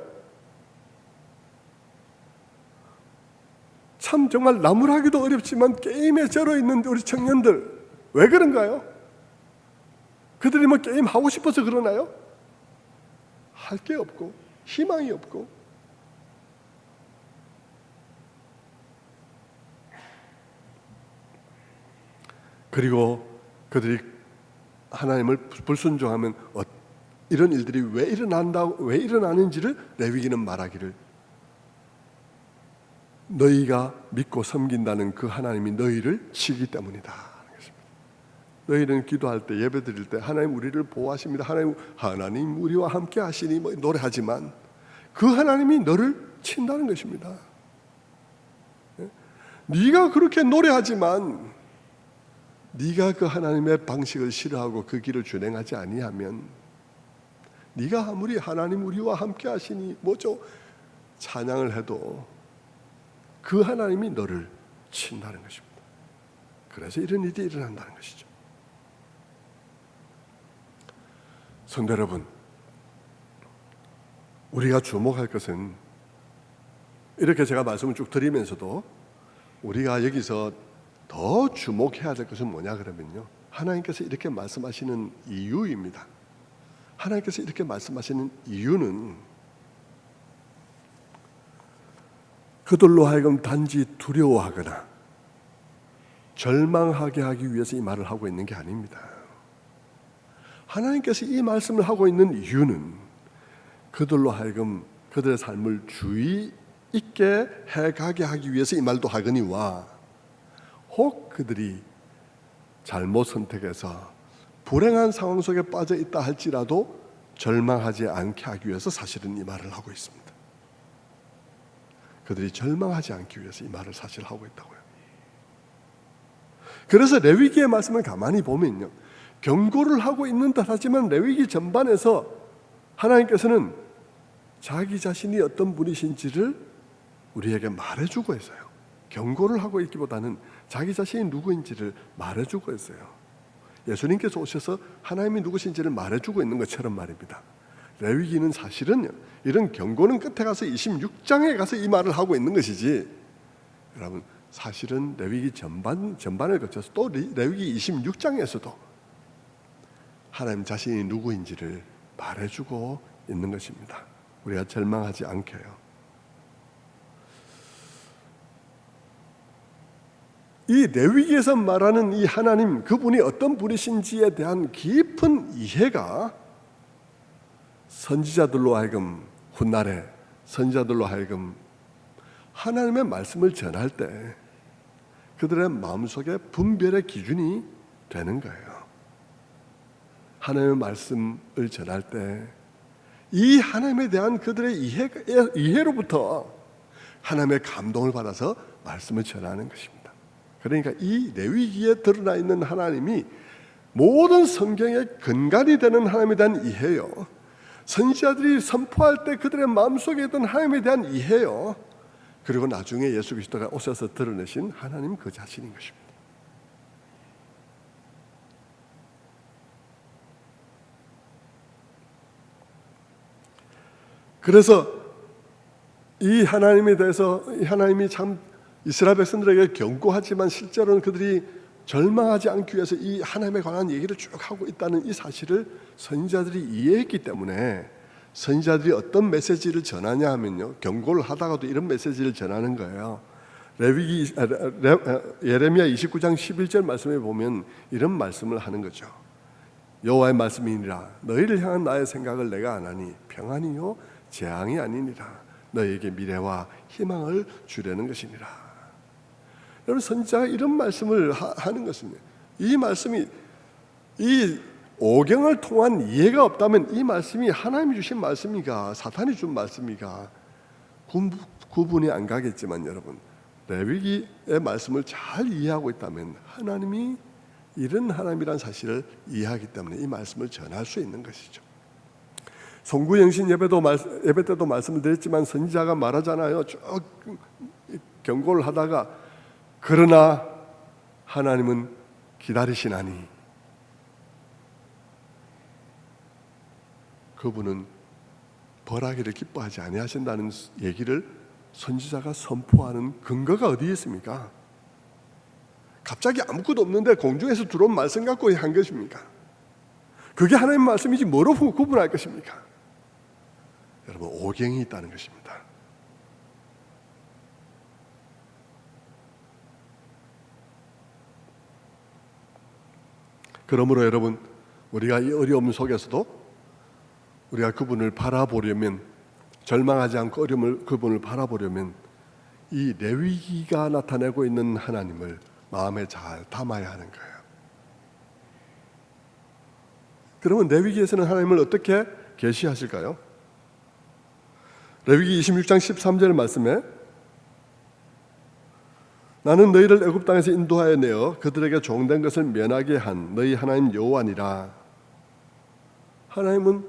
참 정말 나무라기도 어렵지만 게임에 절어있는 우리 청년들, 왜 그런가요? 그들이 뭐 게임 하고 싶어서 그러나요? 할 게 없고 희망이 없고, 그리고 그들이 하나님을 불순종하면 이런 일들이 왜 일어나는지를 레위기는 말하기를, 너희가 믿고 섬긴다는 그 하나님이 너희를 치기 때문이다. 너희는 기도할 때, 예배 드릴 때 하나님 우리를 보호하십니다. 하나님 우리와 함께 하시니 뭐 노래하지만 그 하나님이 너를 친다는 것입니다. 네가 그렇게 노래하지만 네가 그 하나님의 방식을 싫어하고 그 길을 준행하지 아니하면, 네가 아무리 하나님 우리와 함께 하시니 뭐죠 찬양을 해도 그 하나님이 너를 친다는 것입니다. 그래서 이런 일이 일어난다는 것이죠. 성도 여러분, 우리가 주목할 것은, 이렇게 제가 말씀을 쭉 드리면서도 우리가 여기서 더 주목해야 될 것은 뭐냐 그러면요, 하나님께서 이렇게 말씀하시는 이유입니다. 하나님께서 이렇게 말씀하시는 이유는 그들로 하여금 단지 두려워하거나 절망하게 하기 위해서 이 말을 하고 있는 게 아닙니다. 하나님께서 이 말씀을 하고 있는 이유는 그들로 하여금 그들의 삶을 주의 있게 해가게 하기 위해서 이 말도 하거니와, 혹 그들이 잘못 선택해서 불행한 상황 속에 빠져 있다 할지라도 절망하지 않게 하기 위해서 사실은 이 말을 하고 있습니다. 그들이 절망하지 않기 위해서 이 말을 사실 하고 있다고요. 그래서 레위기의 말씀을 가만히 보면요, 경고를 하고 있는 듯 하지만 레위기 전반에서 하나님께서는 자기 자신이 어떤 분이신지를 우리에게 말해주고 있어요. 경고를 하고 있기보다는 자기 자신이 누구인지를 말해주고 있어요. 예수님께서 오셔서 하나님이 누구신지를 말해주고 있는 것처럼 말입니다. 레위기는 사실은 이런 경고는 끝에 가서 26장에 가서 이 말을 하고 있는 것이지, 여러분 사실은 레위기 전반을 거쳐서 또 레위기 26장에서도 하나님 자신이 누구인지를 말해주고 있는 것입니다. 우리가 절망하지 않게요. 이 레위기에서 말하는 이 하나님, 그분이 어떤 분이신지에 대한 깊은 이해가 선지자들로 하여금, 훗날에 선지자들로 하여금 하나님의 말씀을 전할 때 그들의 마음속에 분별의 기준이 되는 거예요. 하나님의 말씀을 전할 때 이 하나님에 대한 그들의 이해로부터 하나님의 감동을 받아서 말씀을 전하는 것입니다. 그러니까 이 레위기에 드러나 있는 하나님이 모든 성경의 근간이 되는 하나님에 대한 이해요, 선지자들이 선포할 때 그들의 마음속에 있던 하나님에 대한 이해요, 그리고 나중에 예수 그리스도가 오셔서 드러내신 하나님 그 자신인 것입니다. 그래서 이 하나님에 대해서, 이 하나님이 참 이스라엘 백성들에게 경고하지만 실제로는 그들이 절망하지 않기 위해서 이 하나님에 관한 얘기를 쭉 하고 있다는 이 사실을 선지자들이 이해했기 때문에 선지자들이 어떤 메시지를 전하냐 하면요, 경고를 하다가도 이런 메시지를 전하는 거예요. 예레미야 29장 11절 말씀에 보면 이런 말씀을 하는 거죠. 여호와의 말씀이니라, 너희를 향한 나의 생각을 내가 아나니 평안이요 재앙이 아니니라, 너희에게 미래와 희망을 주려는 것이니라. 여러분, 선지자가 이런 말씀을 하는 것입니다. 이 말씀이 이 오경을 통한 이해가 없다면 이 말씀이 하나님이 주신 말씀이가 사탄이 준 말씀이가 구분이 안 가겠지만, 여러분, 레위기의 말씀을 잘 이해하고 있다면 하나님이 이런 하나님이란 사실을 이해하기 때문에 이 말씀을 전할 수 있는 것이죠. 송구영신 예배 때도 말씀을 드렸지만 선지자가 말하잖아요. 쭉 경고를 하다가 그러나 하나님은 기다리시나니 그분은 벌하기를 기뻐하지 아니하신다는 얘기를 선지자가 선포하는 근거가 어디에 있습니까? 갑자기 아무것도 없는데 공중에서 들어온 말씀 갖고 한 것입니까? 그게 하나님의 말씀이지 뭐로 구분할 것입니까? 여러분, 오경이 있다는 것입니다. 그러므로 여러분, 우리가 이 어려움 속에서도 우리가 그분을 바라보려면, 절망하지 않고 그분을 바라보려면 이 레위기가 나타내고 있는 하나님을 마음에 잘 담아야 하는 거예요. 그러면 레위기에서는 하나님을 어떻게 계시하실까요? 레위기 26장 13절 말씀에 나는 너희를 애굽 땅에서 인도하여 내어 그들에게 종된 것을 면하게 한 너희 하나님 여호와니라. 하나님은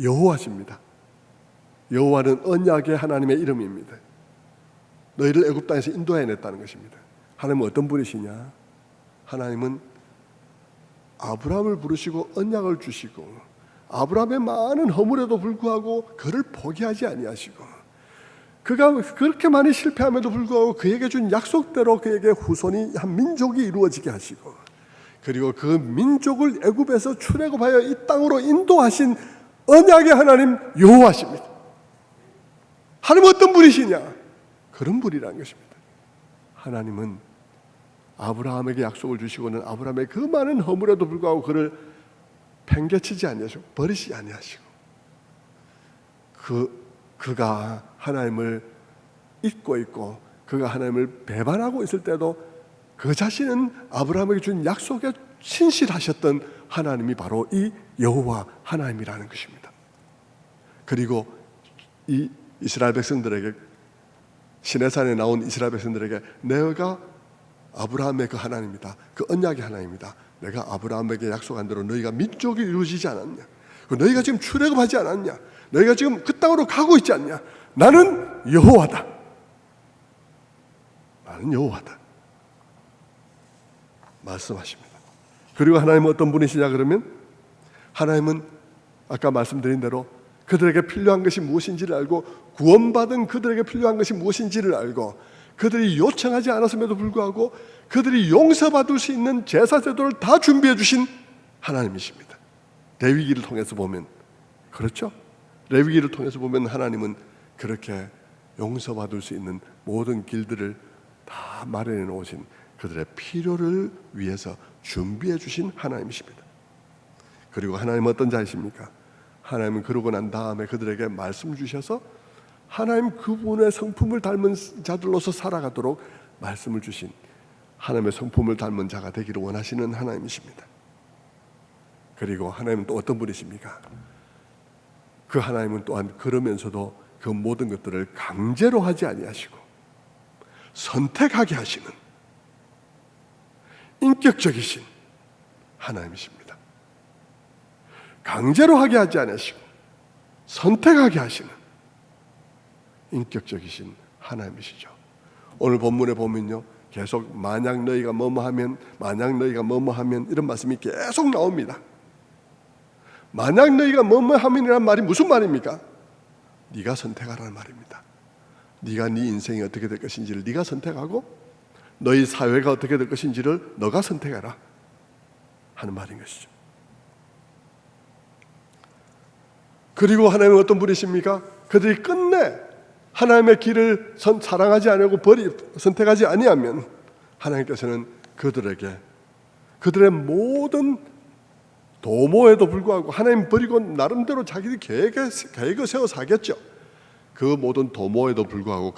여호와십니다. 여호와는 언약의 하나님의 이름입니다. 너희를 애굽 땅에서 인도해냈다는 것입니다. 하나님은 어떤 분이시냐? 하나님은 아브라함을 부르시고 언약을 주시고 아브라함의 많은 허물에도 불구하고 그를 포기하지 아니하시고 그가 그렇게 많이 실패함에도 불구하고 그에게 준 약속대로 그에게 후손이 한 민족이 이루어지게 하시고 그리고 그 민족을 애굽에서 출애굽하여 이 땅으로 인도하신 언약의 하나님 여호와십니다. 하나님은 어떤 분이시냐? 그런 분이라는 것입니다. 하나님은 아브라함에게 약속을 주시고는 아브라함의 그 많은 허물에도 불구하고 그를 팽개치지 아니하시고 버리지 아니하시고 그가 하나님을 잊고 있고 그가 하나님을 배반하고 있을 때도 그 자신은 아브라함에게 준 약속에 신실하셨던 하나님이 바로 이 여호와 하나님이라는 것입니다. 그리고 이 이스라엘 백성들에게, 시내산에 나온 이스라엘 백성들에게 내가 아브라함의 그 하나님이다, 그 언약의 하나님이다, 내가 아브라함에게 약속한 대로 너희가 민족이 이루어지지 않았냐, 너희가 지금 출애굽하지 않았냐, 너희가 지금 그 땅으로 가고 있지 않냐, 나는 여호와다, 나는 여호와다 말씀하십니다. 그리고 하나님은 어떤 분이시냐 그러면 하나님은 아까 말씀드린 대로 그들에게 필요한 것이 무엇인지를 알고 구원받은 그들에게 필요한 것이 무엇인지를 알고 그들이 요청하지 않았음에도 불구하고 그들이 용서받을 수 있는 제사 제도를 다 준비해 주신 하나님이십니다. 레위기를 통해서 보면 그렇죠? 레위기를 통해서 보면 하나님은 그렇게 용서받을 수 있는 모든 길들을 다 마련해 놓으신 그들의 필요를 위해서 준비해 주신 하나님이십니다. 그리고 하나님은 어떤 자이십니까? 하나님은 그러고 난 다음에 그들에게 말씀 주셔서 하나님 그분의 성품을 닮은 자들로서 살아가도록 말씀을 주신 하나님의 성품을 닮은 자가 되기를 원하시는 하나님이십니다. 그리고 하나님은 또 어떤 분이십니까? 그 하나님은 또한 그러면서도 그 모든 것들을 강제로 하지 아니하시고 선택하게 하시는 인격적이신 하나님이십니다. 강제로 하게 하지 않으시고 선택하게 하시는 인격적이신 하나님이시죠. 오늘 본문에 보면요, 계속 만약 너희가 뭐뭐하면, 만약 너희가 뭐뭐하면 이런 말씀이 계속 나옵니다. 만약 너희가 뭐뭐하면이라는 말이 무슨 말입니까? 네가 선택하라는 말입니다. 네가 네 인생이 어떻게 될 것인지를 네가 선택하고 너희 사회가 어떻게 될 것인지를 너가 선택해라 하는 말인 것이죠. 그리고 하나님은 어떤 분이십니까? 그들이 끝내 하나님의 길을 사랑하지 아니하고 선택하지 아니하면 하나님께서는 그들에게 그들의 모든 도모에도 불구하고 하나님 버리고 나름대로 자기들이 계획을 세워 사겠죠. 그 모든 도모에도 불구하고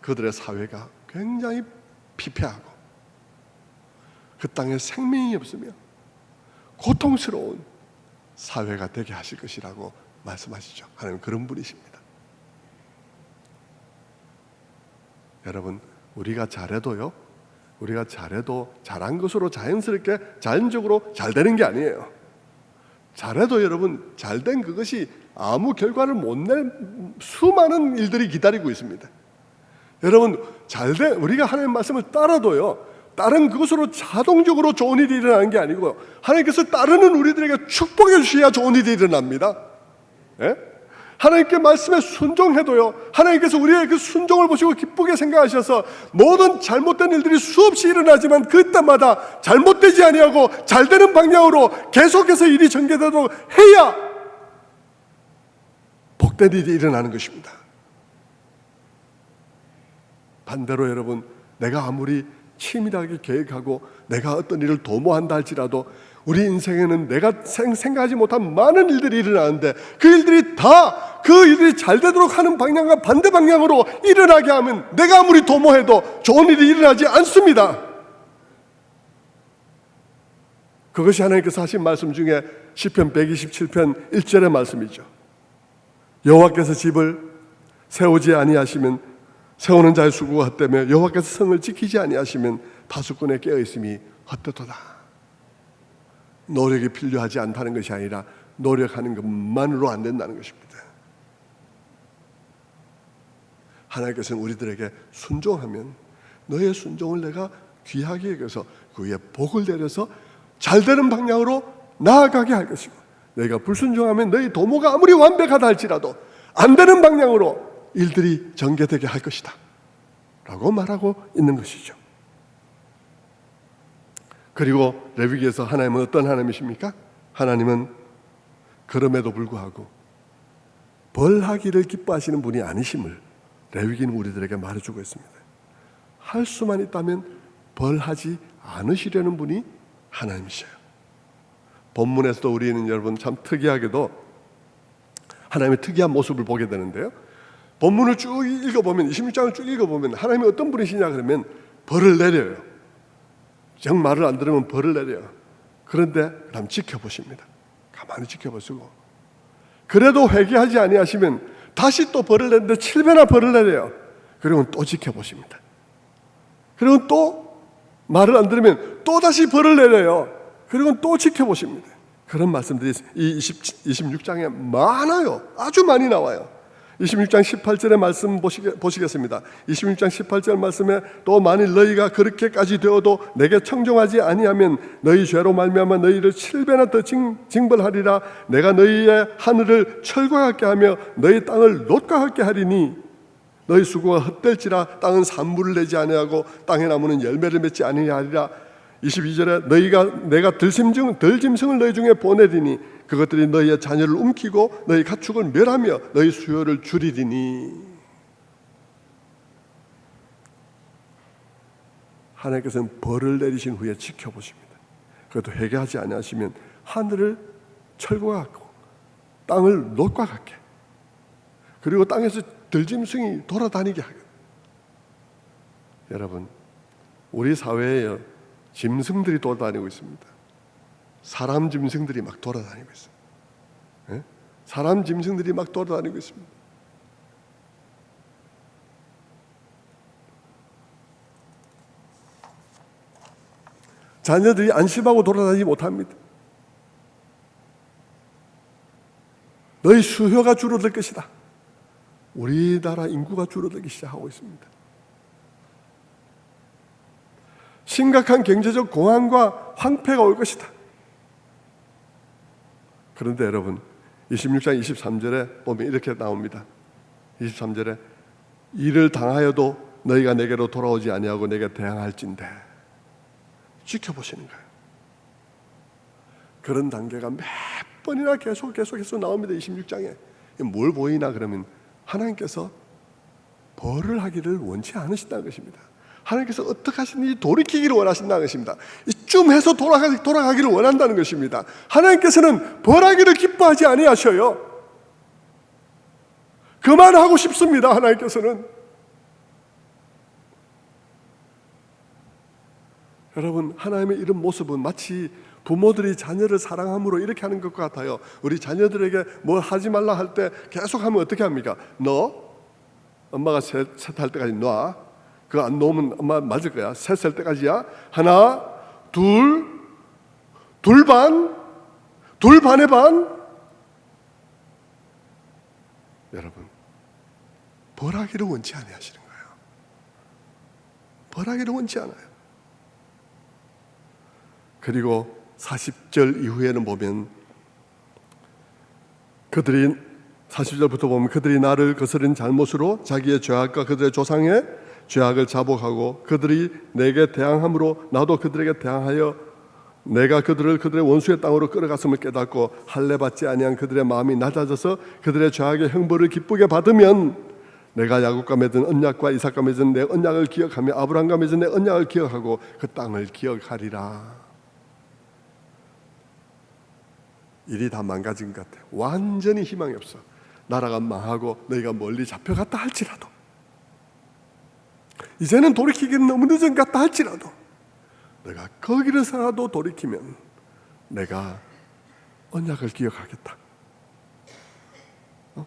그들의 사회가 굉장히 피폐하고 그 땅에 생명이 없으며 고통스러운 사회가 되게 하실 것이라고 말씀하시죠. 하나님 그런 분이십니다. 여러분, 우리가 잘해도 잘한 것으로 자연스럽게 자연적으로 잘 되는 게 아니에요. 잘해도 여러분, 잘된 그것이 아무 결과를 못 낼 수많은 일들이 기다리고 있습니다. 여러분, 우리가 하나님 말씀을 따라도요, 다른 그것으로 자동적으로 좋은 일이 일어나는 게 아니고요, 하나님께서 따르는 우리들에게 축복해 주셔야 좋은 일이 일어납니다. 예? 하나님께 말씀에 순종해도요, 하나님께서 우리의 그 순종을 보시고 기쁘게 생각하셔서 모든 잘못된 일들이 수없이 일어나지만 그때마다 잘못되지 아니하고 잘되는 방향으로 계속해서 일이 전개되도록 해야 복된 일이 일어나는 것입니다. 반대로 여러분, 내가 아무리 치밀하게 계획하고 내가 어떤 일을 도모한다 할지라도 우리 인생에는 내가 생각하지 못한 많은 일들이 일어나는데 그 일들이 잘 되도록 하는 방향과 반대 방향으로 일어나게 하면 내가 아무리 도모해도 좋은 일이 일어나지 않습니다. 그것이 하나님께서 하신 말씀 중에 시편 127편 1절의 말씀이죠. 여호와께서 집을 세우지 아니하시면 세우는 자의 수고가 헛되며 여호와께서 성을 지키지 아니하시면 파수꾼의 깨어있음이 헛되도다. 노력이 필요하지 않다는 것이 아니라 노력하는 것만으로 안 된다는 것입니다. 하나님께서는 우리들에게 순종하면 너의 순종을 내가 귀하게 여겨서 그 위에 복을 내려서 잘 되는 방향으로 나아가게 할 것이고, 너희가 불순종하면 너희 도모가 아무리 완벽하다 할지라도 안 되는 방향으로 일들이 전개되게 할 것이다 라고 말하고 있는 것이죠. 그리고 레위기에서 하나님은 어떤 하나님이십니까? 하나님은 그럼에도 불구하고 벌하기를 기뻐하시는 분이 아니심을 레위기는 우리들에게 말해주고 있습니다. 할 수만 있다면 벌하지 않으시려는 분이 하나님이셔요. 본문에서도 우리는 여러분 참 특이하게도 하나님의 특이한 모습을 보게 되는데요, 본문을 쭉 읽어보면, 26장을 쭉 읽어보면 하나님이 어떤 분이시냐 그러면 벌을 내려요. 정 말을 안 들으면 벌을 내려요. 그런데 그다음 지켜보십니다. 가만히 지켜보시고 그래도 회개하지 아니하시면 다시 또 벌을 내는데 7배나 벌을 내려요. 그리고 또 지켜보십니다. 그리고 또 말을 안 들으면 또 다시 벌을 내려요. 그리고 또 지켜보십니다. 그런 말씀들이 이 26장에 많아요. 아주 많이 나와요. 26장 18절의 말씀 보시겠습니다. 26장 18절 말씀에 또 만일 너희가 그렇게까지 되어도 내게 청종하지 아니하면 너희 죄로 말미암아 너희를 7배나 더 징벌하리라. 내가 너희의 하늘을 철과 같게 하며 너희 땅을 놋과 같게 하리니 너희 수고가 헛될지라 땅은 산물을 내지 아니하고 땅의 나무는 열매를 맺지 아니하리라. 22절에 내가 들짐승을 너희 중에 보내리니 그것들이 너희의 자녀를 움키고 너희 가축을 멸하며 너희 수요를 줄이리니. 하나님께서는 벌을 내리신 후에 지켜보십니다. 그것도 회개하지 아니하시면 하늘을 철과 같고 땅을 놋과 같게, 그리고 땅에서 들짐승이 돌아다니게 하겠다. 여러분, 우리 사회에 짐승들이 돌아다니고 있습니다. 사람 짐승들이 막 돌아다니고 있습니다. 예? 사람 짐승들이 막 돌아다니고 있습니다. 자녀들이 안심하고 돌아다니지 못합니다. 너희 수요가 줄어들 것이다. 우리나라 인구가 줄어들기 시작하고 있습니다. 심각한 경제적 공황과 황폐가 올 것이다. 그런데 여러분, 26장 23절에 보면 이렇게 나옵니다. 23절에 이를 당하여도 너희가 내게로 돌아오지 아니하고 내게 대항할진대. 지켜보시는 거예요. 그런 단계가 몇 번이나 계속해서 나옵니다. 26장에 뭘 보이나 그러면 하나님께서 벌을 하기를 원치 않으신다는 것입니다. 하나님께서 어떻게 하시는지 돌이키기를 원하신다는 것입니다. 이쯤 해서 돌아가기를 원한다는 것입니다. 하나님께서는 벌하기를 기뻐하지 아니하셔요. 그만하고 싶습니다. 하나님께서는. 여러분, 하나님의 이런 모습은 마치 부모들이 자녀를 사랑함으로 이렇게 하는 것 같아요. 우리 자녀들에게 뭘 하지 말라 할 때 계속 하면 어떻게 합니까? 너 엄마가 셋 할 때까지 놔. 그거 안 놓으면 엄마 맞을 거야. 셋 셀 때까지야. 하나, 둘, 둘 반, 둘 반의 반. 여러분, 벌하기를 원치 아니하시는 거예요. 벌하기를 원치 않아요. 그리고 40절 이후에는 보면 그들이 40절부터 보면 그들이 나를 거스른 잘못으로 자기의 죄악과 그들의 조상의 죄악을 자복하고 그들이 내게 대항함으로 나도 그들에게 대항하여 내가 그들을 그들의 원수의 땅으로 끌어갔음을 깨닫고 할례 받지 아니한 그들의 마음이 낮아져서 그들의 죄악의 형벌을 기쁘게 받으면 내가 야곱과 맺은 언약과 이삭과 맺은 내 언약을 기억하며 아브라함과 맺은 내 언약을 기억하고 그 땅을 기억하리라. 일이 다 망가진 것 같아. 완전히 희망이 없어. 나라가 망하고 너희가 멀리 잡혀갔다 할지라도, 이제는 돌이키기는 너무 늦은 것 같다 할지라도, 내가 거기서라도 돌이키면 내가 언약을 기억하겠다.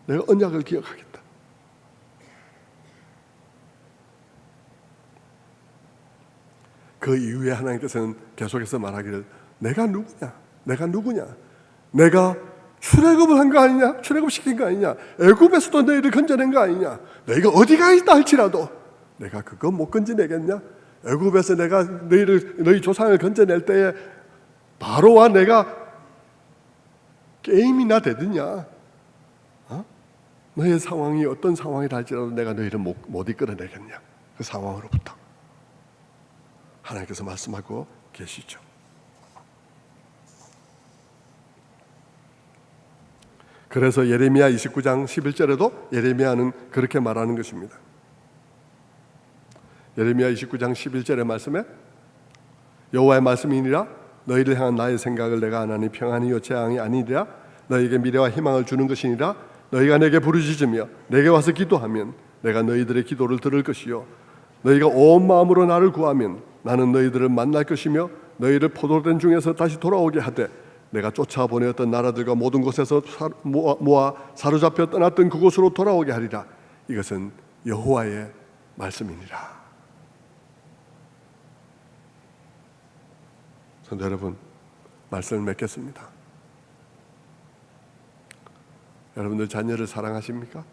내가 언약을 기억하겠다. 그 이후에 하나님께서는 계속해서 말하기를 내가 누구냐? 내가 누구냐? 내가 출애굽을 한 거 아니냐? 출애굽 시킨 거 아니냐? 애굽에서도 너희를 건져낸 거 아니냐? 너희가 어디가 있다 할지라도 내가 그거 못 건져내겠냐? 애굽에서 내가 너희 조상을 건져낼 때에 바로와 내가 게임이나 되느냐? 너의 상황이 어떤 상황이라 할지라도 내가 너희를 못 이끌어내겠냐? 그 상황으로부터 하나님께서 말씀하고 계시죠. 그래서 예레미야 29장 11절에도 예레미야는 그렇게 말하는 것입니다. 예레미야 29장 11절의 말씀에 여호와의 말씀이니라 너희를 향한 나의 생각을 내가 아나니 평안이요 재앙이 아니리라 너희에게 미래와 희망을 주는 것이니라 너희가 내게 부르짖으며 내게 와서 기도하면 내가 너희들의 기도를 들을 것이요 너희가 온 마음으로 나를 구하면 나는 너희들을 만날 것이며 너희를 포도된 중에서 다시 돌아오게 하되 내가 쫓아보내었던 나라들과 모든 곳에서 모아 사로잡혀 떠났던 그곳으로 돌아오게 하리라. 이것은 여호와의 말씀이니라. 성도 여러분, 말씀을 맺겠습니다. 여러분들 자녀를 사랑하십니까?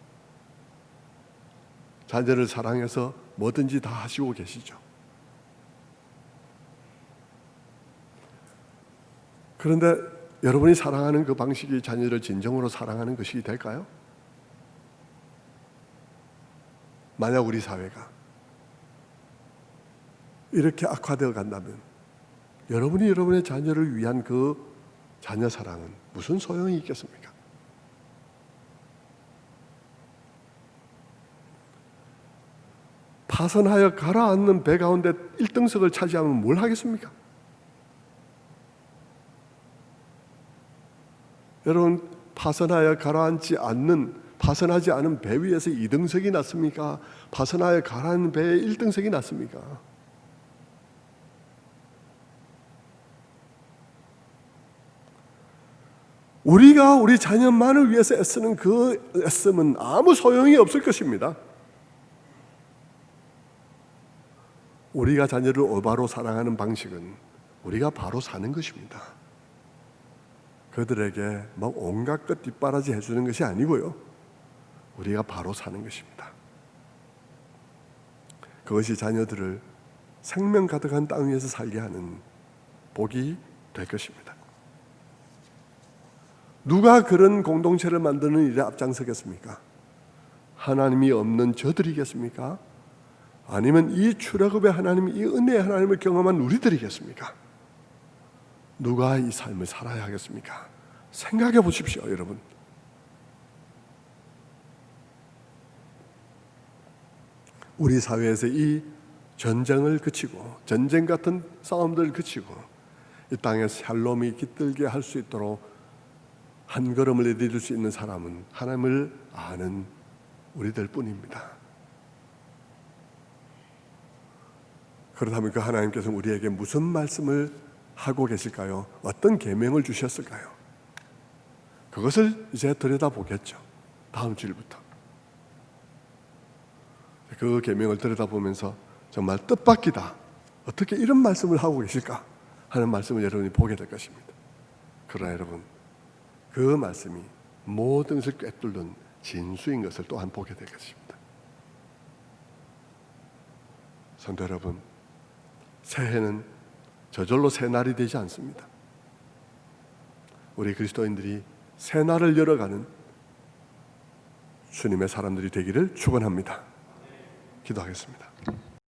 자녀를 사랑해서 뭐든지 다 하시고 계시죠. 그런데 여러분이 사랑하는 그 방식이 자녀를 진정으로 사랑하는 것이 될까요? 만약 우리 사회가 이렇게 악화되어 간다면 여러분이 여러분의 자녀를 위한 그 자녀 사랑은 무슨 소용이 있겠습니까? 파선하여 가라앉는 배 가운데 1등석을 차지하면 뭘 하겠습니까? 여러분, 파선하지 않은 배 위에서 2등석이 낫습니까? 파선하여 가라앉는 배에 1등석이 낫습니까? 우리가 우리 자녀만을 위해서 애쓰는 그 애씀은 아무 소용이 없을 것입니다. 우리가 자녀를 올바로 사랑하는 방식은 우리가 바로 사는 것입니다. 그들에게 막 온갖 것 뒷바라지 해주는 것이 아니고요, 우리가 바로 사는 것입니다. 그것이 자녀들을 생명 가득한 땅 위에서 살게 하는 복이 될 것입니다. 누가 그런 공동체를 만드는 일에 앞장서겠습니까? 하나님이 없는 저들이겠습니까? 아니면 이 출애굽의 하나님, 이 은혜의 하나님을 경험한 우리들이겠습니까? 누가 이 삶을 살아야 하겠습니까? 생각해 보십시오, 여러분. 우리 사회에서 이 전쟁을 그치고, 전쟁 같은 싸움들을 그치고 이 땅에 샬롬이 깃들게 할 수 있도록 한 걸음을 내디딜 수 있는 사람은 하나님을 아는 우리들 뿐입니다. 그렇다면 그 하나님께서 우리에게 무슨 말씀을 하고 계실까요? 어떤 계명을 주셨을까요? 그것을 이제 들여다보겠죠. 다음 주일부터. 그 계명을 들여다보면서 정말 뜻밖이다. 어떻게 이런 말씀을 하고 계실까? 하는 말씀을 여러분이 보게 될 것입니다. 그러나 여러분, 그 말씀이 모든 것을 꿰뚫는 진수인 것을 또한 보게 될 것입니다. 성도 여러분, 새해는 저절로 새 날이 되지 않습니다. 우리 그리스도인들이 새 날을 열어가는 주님의 사람들이 되기를 축원합니다. 기도하겠습니다.